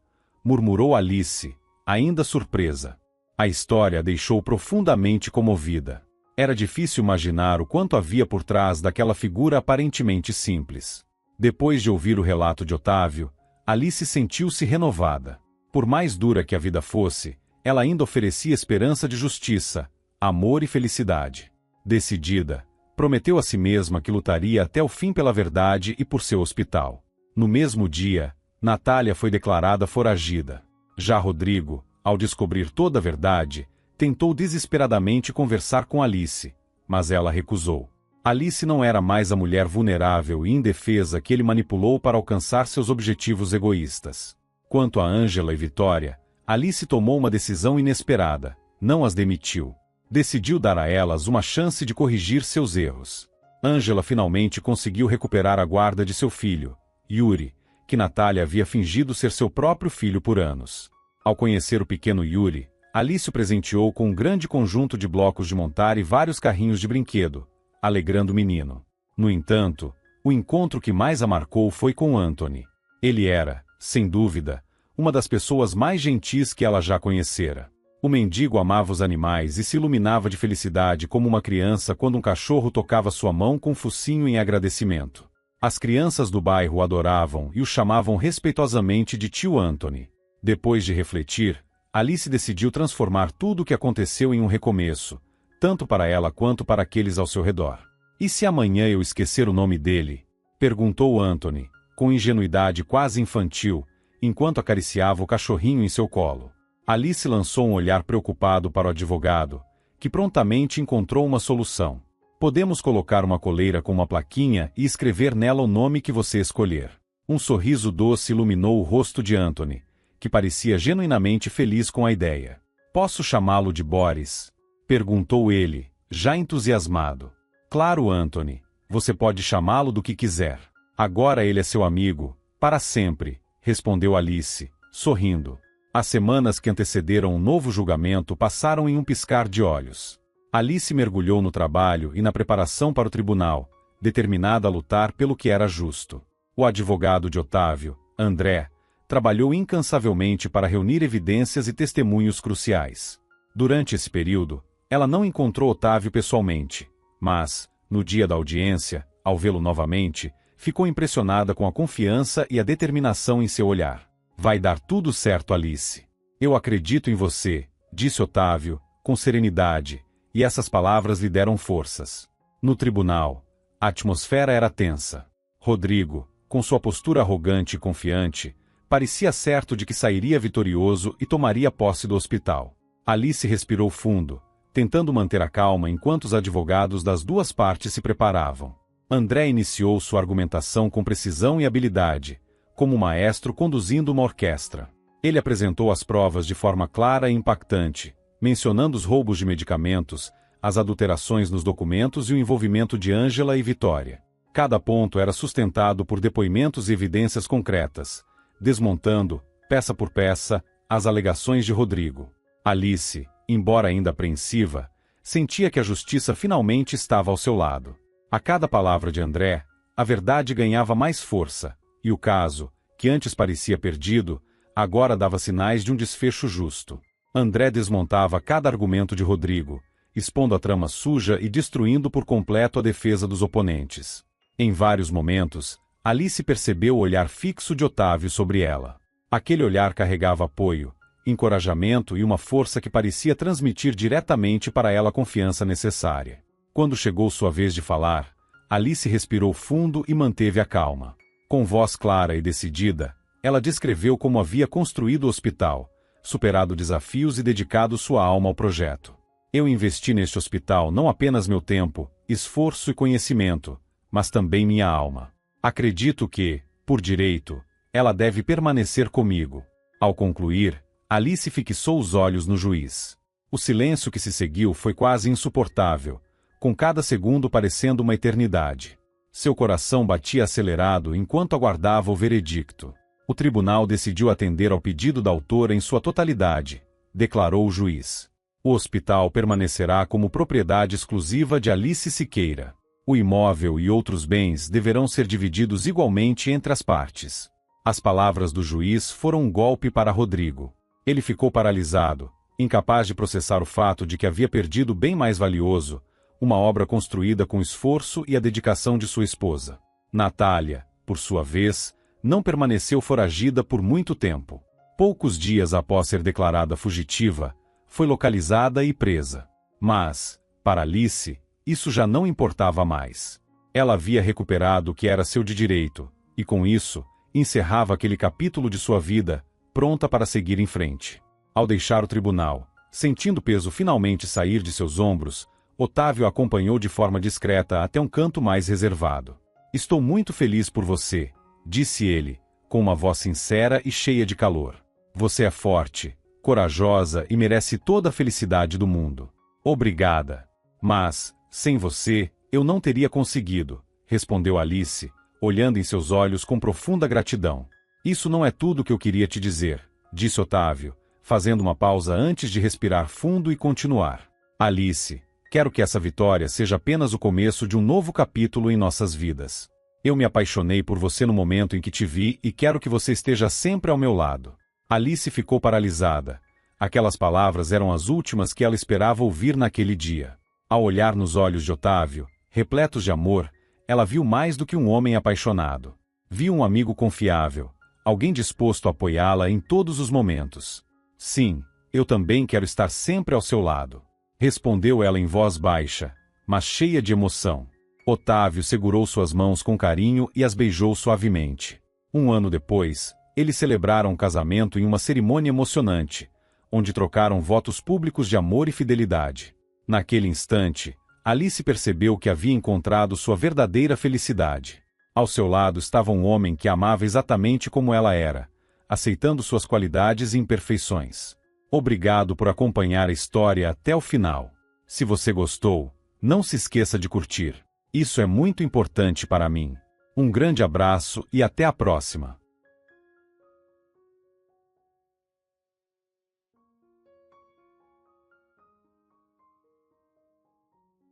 Murmurou Alice, ainda surpresa. A história a deixou profundamente comovida. Era difícil imaginar o quanto havia por trás daquela figura aparentemente simples. Depois de ouvir o relato de Otávio, Alice sentiu-se renovada. Por mais dura que a vida fosse, ela ainda oferecia esperança de justiça, amor e felicidade. Decidida, prometeu a si mesma que lutaria até o fim pela verdade e por seu hospital. No mesmo dia, Natália foi declarada foragida. Já Rodrigo, ao descobrir toda a verdade, tentou desesperadamente conversar com Alice, mas ela recusou. Alice não era mais a mulher vulnerável e indefesa que ele manipulou para alcançar seus objetivos egoístas. Quanto a Angela e Vitória, Alice tomou uma decisão inesperada, não as demitiu. Decidiu dar a elas uma chance de corrigir seus erros. Angela finalmente conseguiu recuperar a guarda de seu filho, Yuri, que Natália havia fingido ser seu próprio filho por anos. Ao conhecer o pequeno Yuri, Alice o presenteou com um grande conjunto de blocos de montar e vários carrinhos de brinquedo, alegrando o menino. No entanto, o encontro que mais a marcou foi com Anthony. Ele era, sem dúvida, uma das pessoas mais gentis que ela já conhecera. O mendigo amava os animais e se iluminava de felicidade como uma criança quando um cachorro tocava sua mão com um focinho em agradecimento. As crianças do bairro o adoravam e o chamavam respeitosamente de tio Anthony. Depois de refletir, Alice decidiu transformar tudo o que aconteceu em um recomeço, tanto para ela quanto para aqueles ao seu redor. E se amanhã eu esquecer o nome dele? Perguntou Anthony, com ingenuidade quase infantil, enquanto acariciava o cachorrinho em seu colo. Alice lançou um olhar preocupado para o advogado, que prontamente encontrou uma solução. Podemos colocar uma coleira com uma plaquinha e escrever nela o nome que você escolher. Um sorriso doce iluminou o rosto de Anthony, que parecia genuinamente feliz com a ideia. Posso chamá-lo de Boris? Perguntou ele, já entusiasmado. Claro, Anthony, você pode chamá-lo do que quiser. Agora ele é seu amigo, para sempre, respondeu Alice, sorrindo. As semanas que antecederam um novo julgamento passaram em um piscar de olhos. Alice mergulhou no trabalho e na preparação para o tribunal, determinada a lutar pelo que era justo. O advogado de Otávio, André, trabalhou incansavelmente para reunir evidências e testemunhos cruciais. Durante esse período, ela não encontrou Otávio pessoalmente, mas, no dia da audiência, ao vê-lo novamente, ficou impressionada com a confiança e a determinação em seu olhar. Vai dar tudo certo, Alice. Eu acredito em você, disse Otávio, com serenidade, e essas palavras lhe deram forças. No tribunal, a atmosfera era tensa. Rodrigo, com sua postura arrogante e confiante, parecia certo de que sairia vitorioso e tomaria posse do hospital. Alice respirou fundo, tentando manter a calma enquanto os advogados das duas partes se preparavam. André iniciou sua argumentação com precisão e habilidade, como um maestro conduzindo uma orquestra. Ele apresentou as provas de forma clara e impactante, mencionando os roubos de medicamentos, as adulterações nos documentos e o envolvimento de Angela e Vitória. Cada ponto era sustentado por depoimentos e evidências concretas, desmontando, peça por peça, as alegações de Rodrigo. Alice, embora ainda apreensiva, sentia que a justiça finalmente estava ao seu lado. A cada palavra de André, a verdade ganhava mais força, e o caso, que antes parecia perdido, agora dava sinais de um desfecho justo. André desmontava cada argumento de Rodrigo, expondo a trama suja e destruindo por completo a defesa dos oponentes. Em vários momentos, Alice percebeu o olhar fixo de Otávio sobre ela. Aquele olhar carregava apoio, encorajamento e uma força que parecia transmitir diretamente para ela a confiança necessária. Quando chegou sua vez de falar, Alice respirou fundo e manteve a calma. Com voz clara e decidida, ela descreveu como havia construído o hospital, superado desafios e dedicado sua alma ao projeto. Eu investi neste hospital não apenas meu tempo, esforço e conhecimento, mas também minha alma. Acredito que, por direito, ela deve permanecer comigo. Ao concluir, Alice fixou os olhos no juiz. O silêncio que se seguiu foi quase insuportável, com cada segundo parecendo uma eternidade. Seu coração batia acelerado enquanto aguardava o veredicto. O tribunal decidiu atender ao pedido da autora em sua totalidade, declarou o juiz. O hospital permanecerá como propriedade exclusiva de Alice Siqueira. O imóvel e outros bens deverão ser divididos igualmente entre as partes. As palavras do juiz foram um golpe para Rodrigo. Ele ficou paralisado, incapaz de processar o fato de que havia perdido o bem mais valioso, uma obra construída com esforço e a dedicação de sua esposa. Natália, por sua vez, não permaneceu foragida por muito tempo. Poucos dias após ser declarada fugitiva, foi localizada e presa. Mas, para Alice, isso já não importava mais. Ela havia recuperado o que era seu de direito, e com isso, encerrava aquele capítulo de sua vida, pronta para seguir em frente. Ao deixar o tribunal, Sentindo o peso finalmente sair de seus ombros, Otávio a acompanhou de forma discreta até um canto mais reservado. Estou muito feliz por você, disse ele, com uma voz sincera e cheia de calor. Você é forte, corajosa e merece toda a felicidade do mundo. Obrigada. Mas, sem você, eu não teria conseguido, respondeu Alice, olhando em seus olhos com profunda gratidão. Isso não é tudo o que eu queria te dizer, disse Otávio, fazendo uma pausa antes de respirar fundo e continuar. Alice, quero que essa vitória seja apenas o começo de um novo capítulo em nossas vidas. Eu me apaixonei por você no momento em que te vi e quero que você esteja sempre ao meu lado. Alice ficou paralisada. Aquelas palavras eram as últimas que ela esperava ouvir naquele dia. Ao olhar nos olhos de Otávio, repletos de amor, ela viu mais do que um homem apaixonado. Viu um amigo confiável, alguém disposto a apoiá-la em todos os momentos. Sim, eu também quero estar sempre ao seu lado, respondeu ela em voz baixa, mas cheia de emoção. Otávio segurou suas mãos com carinho e as beijou suavemente. Um ano depois, eles celebraram um casamento em uma cerimônia emocionante, onde trocaram votos públicos de amor e fidelidade. Naquele instante, Alice percebeu que havia encontrado sua verdadeira felicidade. Ao seu lado estava um homem que a amava exatamente como ela era, aceitando suas qualidades e imperfeições. Obrigado por acompanhar a história até o final. Se você gostou, não se esqueça de curtir. Isso é muito importante para mim. Um grande abraço e até a próxima.